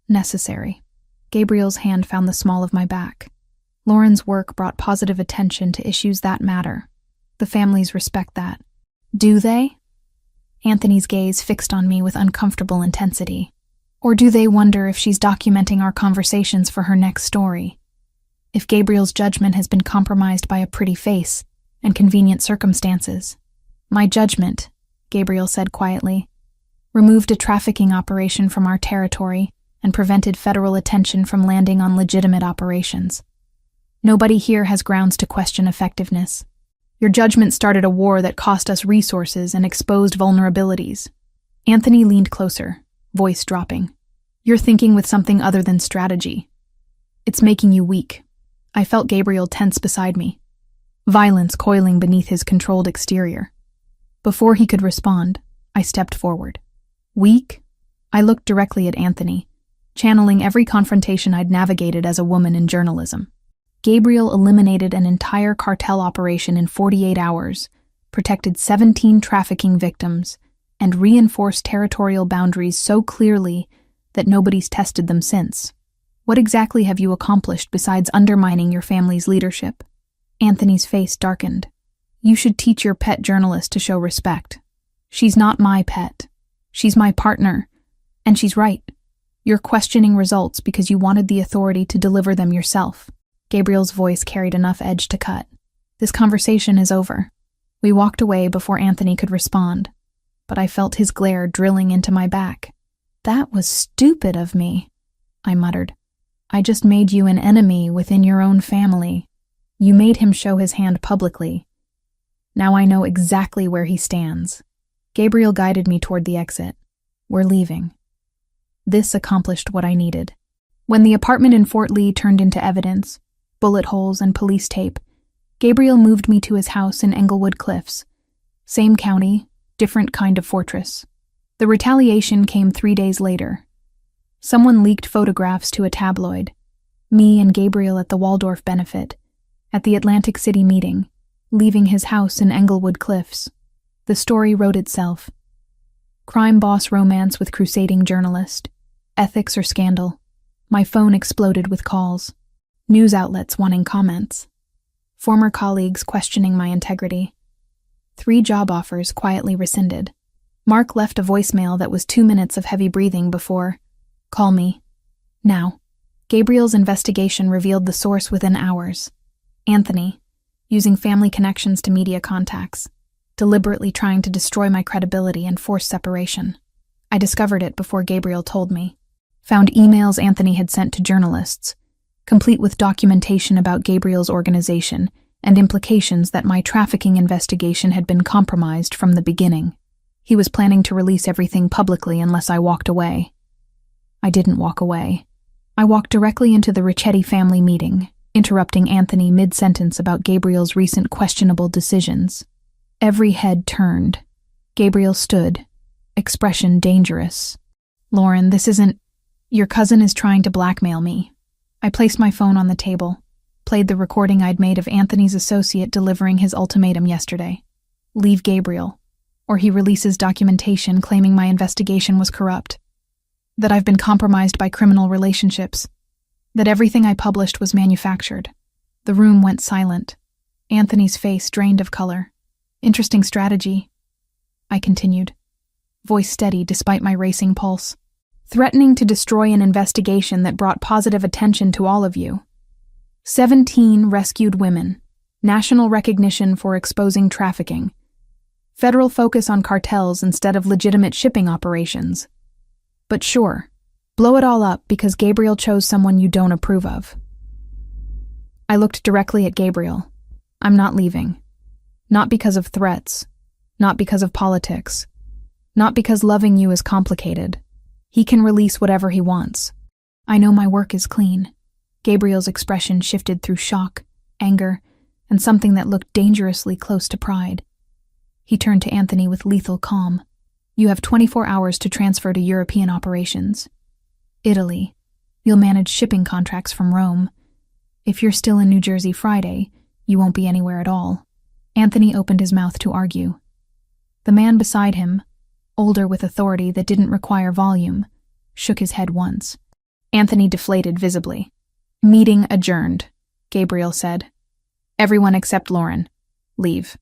Necessary. Gabriel's hand found the small of my back. Lauren's work brought positive attention to issues that matter. The families respect that. Do they? Anthony's gaze fixed on me with uncomfortable intensity. Or do they wonder if she's documenting our conversations for her next story? If Gabriel's judgment has been compromised by a pretty face and convenient circumstances? My judgment, Gabriel said quietly, removed a trafficking operation from our territory and prevented federal attention from landing on legitimate operations. Nobody here has grounds to question effectiveness. Your judgment started a war that cost us resources and exposed vulnerabilities. Anthony leaned closer, voice dropping. You're thinking with something other than strategy. It's making you weak. I felt Gabriel tense beside me, violence coiling beneath his controlled exterior. Before he could respond, I stepped forward. Weak? I looked directly at Anthony, channeling every confrontation I'd navigated as a woman in journalism. Gabriel eliminated an entire cartel operation in 48 hours, protected 17 trafficking victims, and reinforced territorial boundaries so clearly that nobody's tested them since. What exactly have you accomplished besides undermining your family's leadership? Anthony's face darkened. You should teach your pet journalist to show respect. She's not my pet. She's my partner. And she's right. You're questioning results because you wanted the authority to deliver them yourself. Gabriel's voice carried enough edge to cut. This conversation is over. We walked away before Anthony could respond, but I felt his glare drilling into my back. That was stupid of me, I muttered. I just made you an enemy within your own family. You made him show his hand publicly. Now I know exactly where he stands. Gabriel guided me toward the exit. We're leaving. This accomplished what I needed. When the apartment in Fort Lee turned into evidence, bullet holes and police tape, Gabriel moved me to his house in Englewood Cliffs. Same county, different kind of fortress. The retaliation came 3 days later. Someone leaked photographs to a tabloid. Me and Gabriel at the Waldorf benefit, at the Atlantic City meeting, leaving his house in Englewood Cliffs. The story wrote itself. Crime boss romance with crusading journalist. Ethics or scandal. My phone exploded with calls. News outlets wanting comments. Former colleagues questioning my integrity. 3 job offers quietly rescinded. Mark left a voicemail that was 2 minutes of heavy breathing before, "Call me. Now." Gabriel's investigation revealed the source within hours. Anthony, using family connections to media contacts, deliberately trying to destroy my credibility and force separation. I discovered it before Gabriel told me. Found emails Anthony had sent to journalists, complete with documentation about Gabriel's organization and implications that my trafficking investigation had been compromised from the beginning. He was planning to release everything publicly unless I walked away. I didn't walk away. I walked directly into the Ricchetti family meeting, interrupting Anthony mid-sentence about Gabriel's recent questionable decisions. Every head turned. Gabriel stood, expression dangerous. "Lauren, this isn't... Your cousin is trying to blackmail me." I placed my phone on the table, played the recording I'd made of Anthony's associate delivering his ultimatum yesterday. Leave Gabriel, or he releases documentation claiming my investigation was corrupt, that I've been compromised by criminal relationships, that everything I published was manufactured. The room went silent. Anthony's face drained of color. "Interesting strategy," I continued, voice steady despite my racing pulse. "Threatening to destroy an investigation that brought positive attention to all of you. 17 rescued women, national recognition for exposing trafficking, federal focus on cartels instead of legitimate shipping operations. But sure, blow it all up because Gabriel chose someone you don't approve of." I looked directly at Gabriel. "I'm not leaving. Not because of threats. Not because of politics. Not because loving you is complicated. He can release whatever he wants. I know my work is clean." Gabriel's expression shifted through shock, anger, and something that looked dangerously close to pride. He turned to Anthony with lethal calm. "You have 24 hours to transfer to European operations. Italy. You'll manage shipping contracts from Rome. If you're still in New Jersey Friday, you won't be anywhere at all." Anthony opened his mouth to argue. The man beside him, older with authority that didn't require volume, shook his head once. Anthony deflated visibly. "Meeting adjourned," Gabriel said. "Everyone except Lauren. Leave."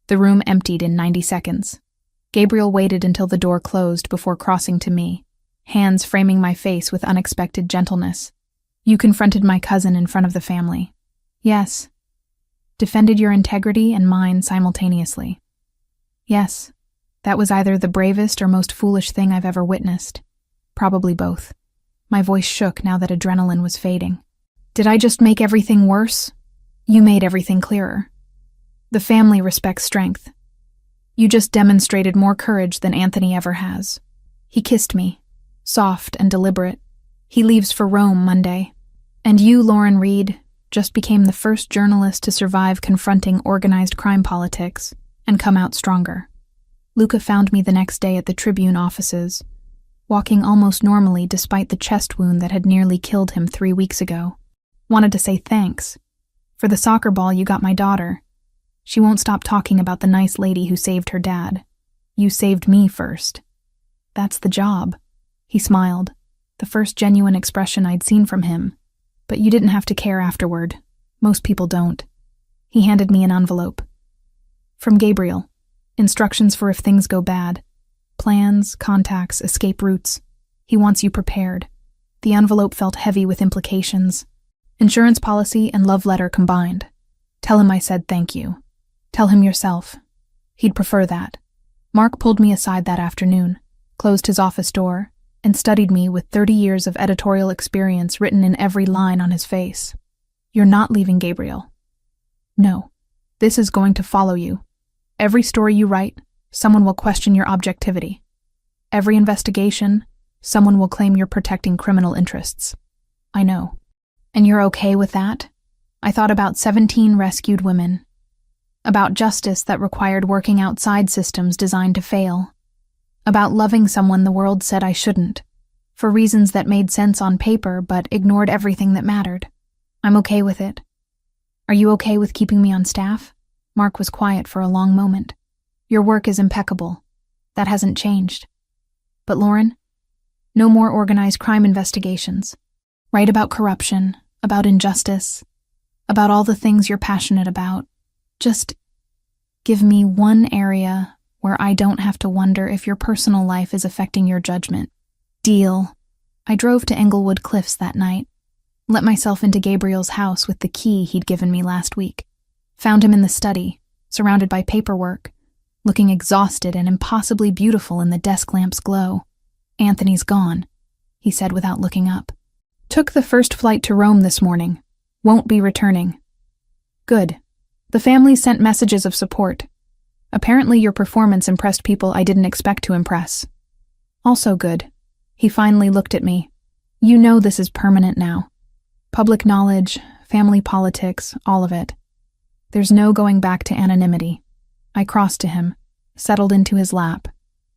The room emptied in 90 seconds. Gabriel waited until the door closed before crossing to me, hands framing my face with unexpected gentleness. "You confronted my cousin in front of the family." "Yes." "Defended your integrity and mine simultaneously." "Yes. That was either the bravest or most foolish thing I've ever witnessed. Probably both." My voice shook now that adrenaline was fading. "Did I just make everything worse? You made everything clearer. The family respects strength. You just demonstrated more courage than Anthony ever has." He kissed me, soft and deliberate. "He leaves for Rome Monday. And you, Lauren Reed, just became the first journalist to survive confronting organized crime politics and come out stronger." Luca found me the next day at the Tribune offices, walking almost normally despite the chest wound that had nearly killed him 3 weeks ago. "Wanted to say thanks. For the soccer ball you got my daughter. She won't stop talking about the nice lady who saved her dad. You saved me first. That's the job." He smiled, the first genuine expression I'd seen from him. "But you didn't have to care afterward. Most people don't." He handed me an envelope. "From Gabriel. Instructions for if things go bad. Plans, contacts, escape routes. He wants you prepared." The envelope felt heavy with implications. "Insurance policy and love letter combined. Tell him I said thank you. Tell him yourself. He'd prefer that." Mark pulled me aside that afternoon, closed his office door, and studied me with 30 years of editorial experience written in every line on his face. "You're not leaving Gabriel." "No. This is going to follow you. Every story you write, someone will question your objectivity. Every investigation, someone will claim you're protecting criminal interests. I know. And you're okay with that? I thought about 17 rescued women. About justice that required working outside systems designed to fail. About loving someone the world said I shouldn't, for reasons that made sense on paper but ignored everything that mattered. I'm okay with it. Are you okay with keeping me on staff? Mark was quiet for a long moment. Your work is impeccable. That hasn't changed. But Lauren, no more organized crime investigations. Write about corruption, about injustice, about all the things you're passionate about. Just give me one area where I don't have to wonder if your personal life is affecting your judgment. Deal. I drove to Englewood Cliffs that night. Let myself into Gabriel's house with the key he'd given me last week. Found him in the study, surrounded by paperwork, looking exhausted and impossibly beautiful in the desk lamp's glow. Anthony's gone, he said without looking up. Took the first flight to Rome this morning. Won't be returning. Good. The family sent messages of support. Apparently your performance impressed people I didn't expect to impress. Also good. He finally looked at me. You know this is permanent now. Public knowledge, family politics, all of it. There's no going back to anonymity. I crossed to him, settled into his lap,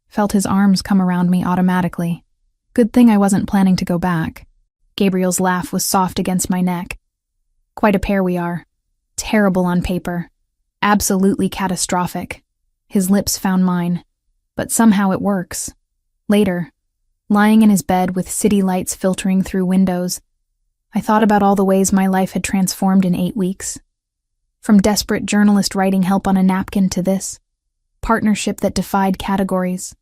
felt his arms come around me automatically. Good thing I wasn't planning to go back. Gabriel's laugh was soft against my neck. Quite a pair we are. Terrible on paper. Absolutely catastrophic. His lips found mine. But somehow it works. Later, lying in his bed with city lights filtering through windows, I thought about all the ways my life had transformed in 8 weeks. From desperate journalist writing help on a napkin to this. Partnership that defied categories.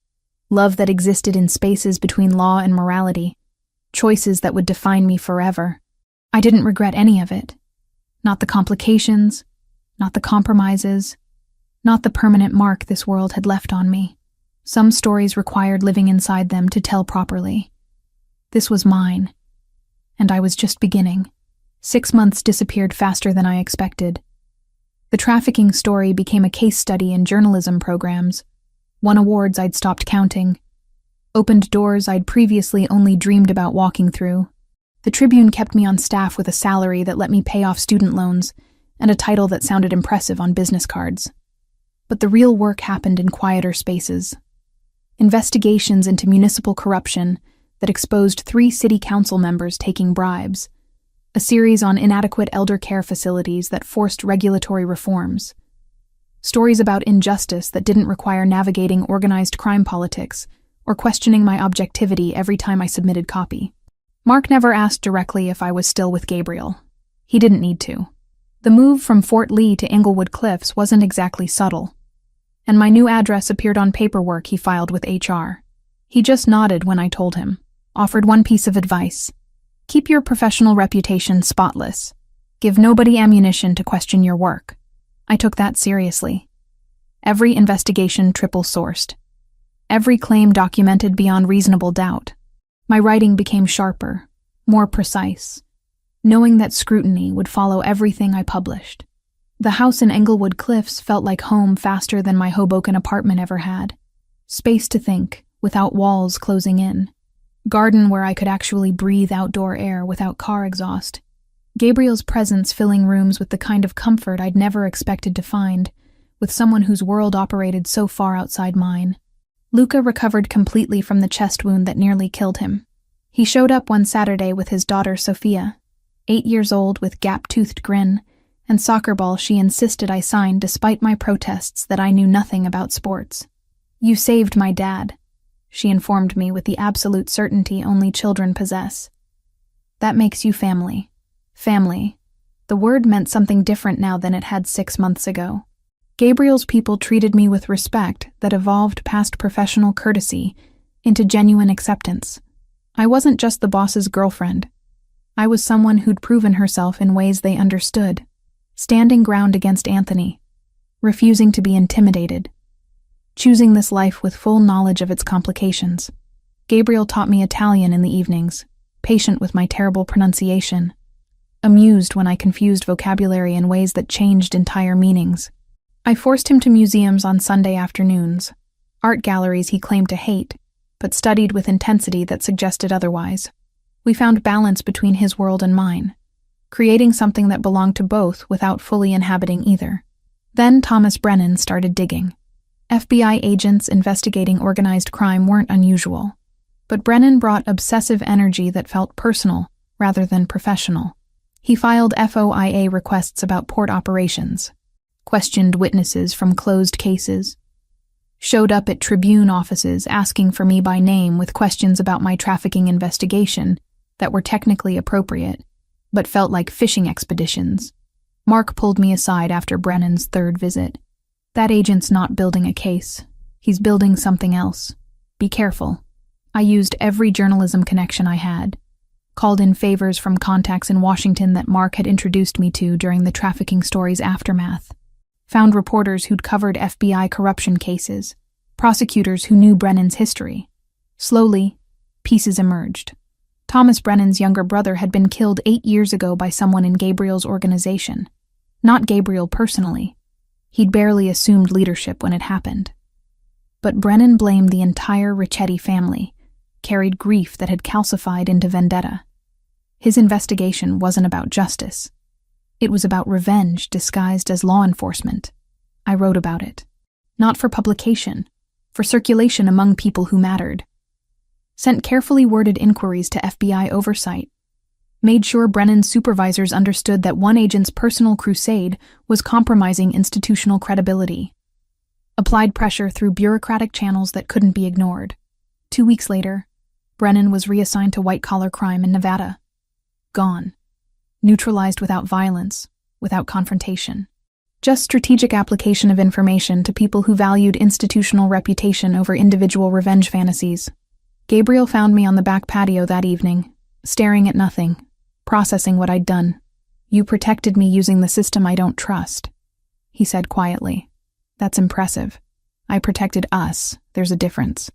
Love that existed in spaces between law and morality. Choices that would define me forever. I didn't regret any of it. Not the complications, not the compromises, not the permanent mark this world had left on me. Some stories required living inside them to tell properly. This was mine. And I was just beginning. 6 months disappeared faster than I expected. The trafficking story became a case study in journalism programs. Won awards I'd stopped counting. Opened doors I'd previously only dreamed about walking through. The Tribune kept me on staff with a salary that let me pay off student loans and a title that sounded impressive on business cards. But the real work happened in quieter spaces. Investigations into municipal corruption that exposed 3 city council members taking bribes. A series on inadequate elder care facilities that forced regulatory reforms. Stories about injustice that didn't require navigating organized crime politics or questioning my objectivity every time I submitted copy. Mark never asked directly if I was still with Gabriel. He didn't need to. The move from Fort Lee to Englewood Cliffs wasn't exactly subtle, and my new address appeared on paperwork he filed with HR. He just nodded when I told him, offered one piece of advice. Keep your professional reputation spotless. Give nobody ammunition to question your work. I took that seriously. Every investigation triple-sourced. Every claim documented beyond reasonable doubt. My writing became sharper, more precise, knowing that scrutiny would follow everything I published. The house in Englewood Cliffs felt like home faster than my Hoboken apartment ever had. Space to think, without walls closing in. Garden where I could actually breathe outdoor air without car exhaust. Gabriel's presence filling rooms with the kind of comfort I'd never expected to find, with someone whose world operated so far outside mine. Luca recovered completely from the chest wound that nearly killed him. He showed up one Saturday with his daughter Sophia, 8 years old with gap-toothed grin, and soccer ball she insisted I signed despite my protests that I knew nothing about sports. You saved my dad, she informed me with the absolute certainty only children possess. That makes you family. Family. The word meant something different now than it had 6 months ago. Gabriel's people treated me with respect that evolved past professional courtesy into genuine acceptance. I wasn't just the boss's girlfriend. I was someone who'd proven herself in ways they understood, standing ground against Anthony, refusing to be intimidated, choosing this life with full knowledge of its complications. Gabriel taught me Italian in the evenings, patient with my terrible pronunciation, amused when I confused vocabulary in ways that changed entire meanings. I forced him to museums on Sunday afternoons, art galleries he claimed to hate, but studied with intensity that suggested otherwise. We found balance between his world and mine, creating something that belonged to both without fully inhabiting either. Then Thomas Brennan started digging. FBI agents investigating organized crime weren't unusual, but Brennan brought obsessive energy that felt personal rather than professional. He filed FOIA requests about port operations, questioned witnesses from closed cases, showed up at Tribune offices asking for me by name with questions about my trafficking investigation that were technically appropriate, but felt like fishing expeditions. Mark pulled me aside after Brennan's third visit. That agent's not building a case. He's building something else. Be careful. I used every journalism connection I had, called in favors from contacts in Washington that Mark had introduced me to during the trafficking story's aftermath, found reporters who'd covered FBI corruption cases, prosecutors who knew Brennan's history. Slowly, pieces emerged. Thomas Brennan's younger brother had been killed 8 years ago by someone in Gabriel's organization. Not Gabriel personally. He'd barely assumed leadership when it happened. But Brennan blamed the entire Ricchetti family, carried grief that had calcified into vendetta. His investigation wasn't about justice. It was about revenge disguised as law enforcement. I wrote about it. Not for publication, for circulation among people who mattered. Sent carefully worded inquiries to FBI oversight. Made sure Brennan's supervisors understood that one agent's personal crusade was compromising institutional credibility. Applied pressure through bureaucratic channels that couldn't be ignored. 2 weeks later, Brennan was reassigned to white-collar crime in Nevada. Gone. Neutralized without violence, without confrontation. Just strategic application of information to people who valued institutional reputation over individual revenge fantasies. Gabriel found me on the back patio that evening, staring at nothing, processing what I'd done. "You protected me using the system I don't trust," he said quietly. "That's impressive. I protected us. There's a difference."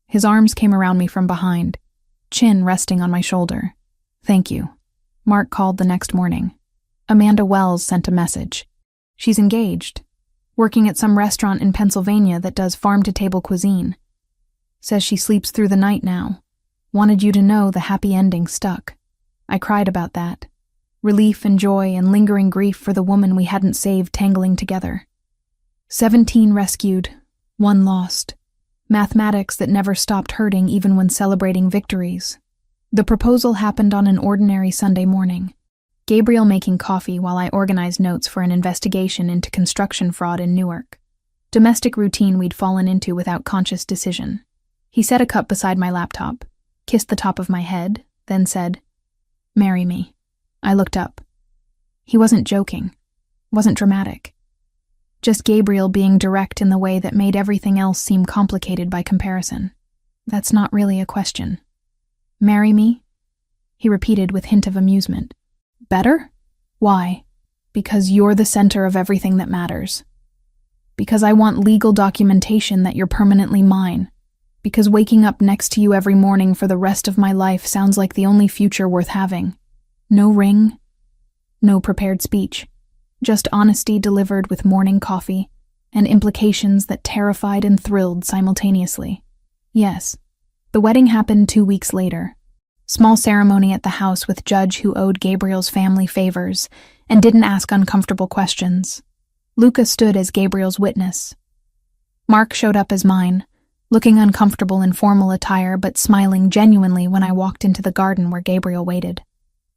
His arms came around me from behind, chin resting on my shoulder. "Thank you." Mark called the next morning. Amanda Wells sent a message. She's engaged, working at some restaurant in Pennsylvania that does farm-to-table cuisine. Says she sleeps through the night now. Wanted you to know the happy ending stuck. I cried about that. Relief and joy and lingering grief for the woman we hadn't saved tangling together. 17 rescued, 1 lost. Mathematics that never stopped hurting even when celebrating victories. The proposal happened on an ordinary Sunday morning. Gabriel making coffee while I organized notes for an investigation into construction fraud in Newark. Domestic routine we'd fallen into without conscious decision. He set a cup beside my laptop, kissed the top of my head, then said, "Marry me." I looked up. He wasn't joking, wasn't dramatic. Just Gabriel being direct in the way that made everything else seem complicated by comparison. "That's not really a question." "Marry me?" he repeated with hint of amusement. "Better? Why?" "Because you're the center of everything that matters. Because I want legal documentation that you're permanently mine. Because waking up next to you every morning for the rest of my life sounds like the only future worth having. No ring, no prepared speech. Just honesty delivered with morning coffee, and implications that terrified and thrilled simultaneously." Yes, the wedding happened 2 weeks later. Small ceremony at the house with judge who owed Gabriel's family favors and didn't ask uncomfortable questions. Luca stood as Gabriel's witness. Mark showed up as mine, looking uncomfortable in formal attire but smiling genuinely when I walked into the garden where Gabriel waited.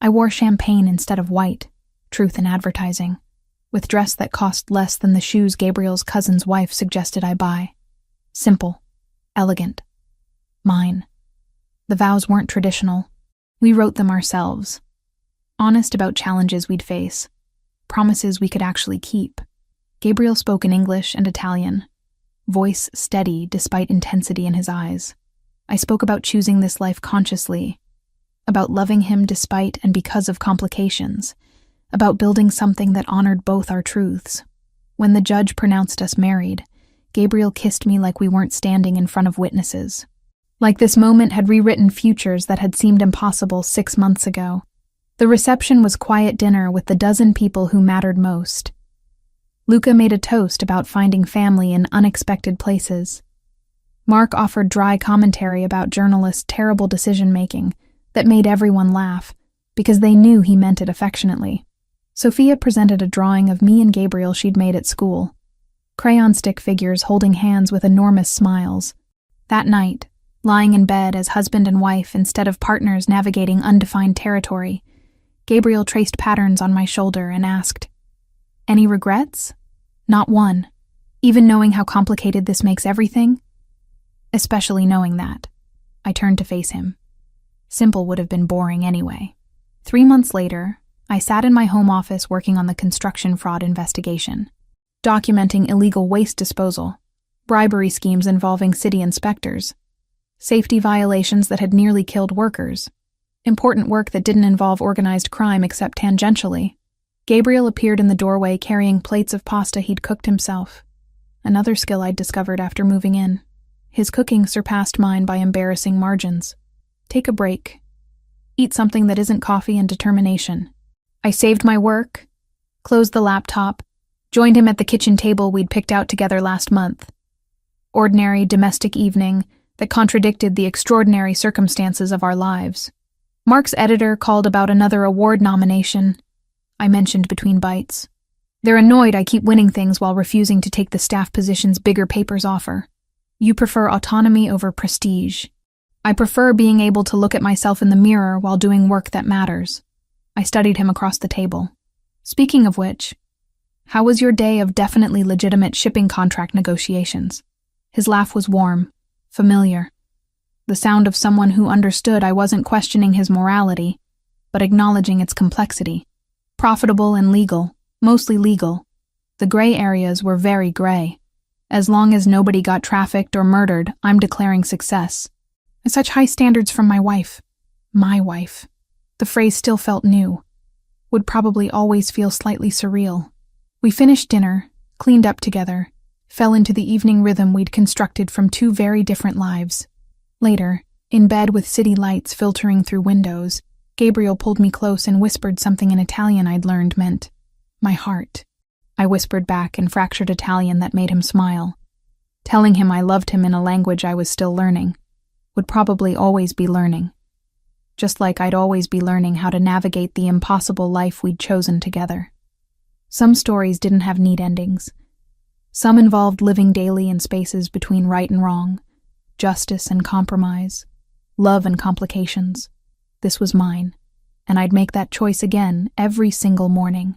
I wore champagne instead of white, truth in advertising, with dress that cost less than the shoes Gabriel's cousin's wife suggested I buy. Simple, elegant, mine. The vows weren't traditional. We wrote them ourselves. Honest about challenges we'd face, promises we could actually keep. Gabriel spoke in English and Italian, voice steady despite intensity in his eyes. I spoke about choosing this life consciously, about loving him despite and because of complications, about building something that honored both our truths. When the judge pronounced us married, Gabriel kissed me like we weren't standing in front of witnesses. Like this moment had rewritten futures that had seemed impossible 6 months ago. The reception was quiet dinner with the dozen people who mattered most. Luca made a toast about finding family in unexpected places. Mark offered dry commentary about journalists' terrible decision-making that made everyone laugh because they knew he meant it affectionately. Sophia presented a drawing of me and Gabriel she'd made at school. Crayon stick figures holding hands with enormous smiles. That night, lying in bed as husband and wife instead of partners navigating undefined territory, Gabriel traced patterns on my shoulder and asked, "Any regrets?" "Not one. Even knowing how complicated this makes everything?" "Especially knowing that." I turned to face him. Simple would have been boring anyway. 3 months later, I sat in my home office working on the construction fraud investigation, documenting illegal waste disposal, bribery schemes involving city inspectors, safety violations that had nearly killed workers, important work that didn't involve organized crime except tangentially. Gabriel appeared in the doorway carrying plates of pasta he'd cooked himself, another skill I'd discovered after moving in. His cooking surpassed mine by embarrassing margins. Take a break. Eat something that isn't coffee and determination. I saved my work, closed the laptop, joined him at the kitchen table we'd picked out together last month. Ordinary domestic evening that contradicted the extraordinary circumstances of our lives. Mark's editor called about another award nomination, I mentioned between bites. They're annoyed I keep winning things while refusing to take the staff positions bigger papers offer. You prefer autonomy over prestige. I prefer being able to look at myself in the mirror while doing work that matters. I studied him across the table. Speaking of which, how was your day of definitely legitimate shipping contract negotiations? His laugh was warm, familiar. The sound of someone who understood I wasn't questioning his morality, but acknowledging its complexity. Profitable and legal, mostly legal. The gray areas were very gray. As long as nobody got trafficked or murdered, I'm declaring success. Such high standards from my wife. My wife. The phrase still felt new. Would probably always feel slightly surreal. We finished dinner, cleaned up together, fell into the evening rhythm we'd constructed from 2 very different lives. Later, in bed with city lights filtering through windows, Gabriel pulled me close and whispered something in Italian I'd learned meant, "my heart." I whispered back in fractured Italian that made him smile. Telling him I loved him in a language I was still learning, would probably always be learning. Just like I'd always be learning how to navigate the impossible life we'd chosen together. Some stories didn't have neat endings. Some involved living daily in spaces between right and wrong, justice and compromise, love and complications. This was mine, and I'd make that choice again every single morning.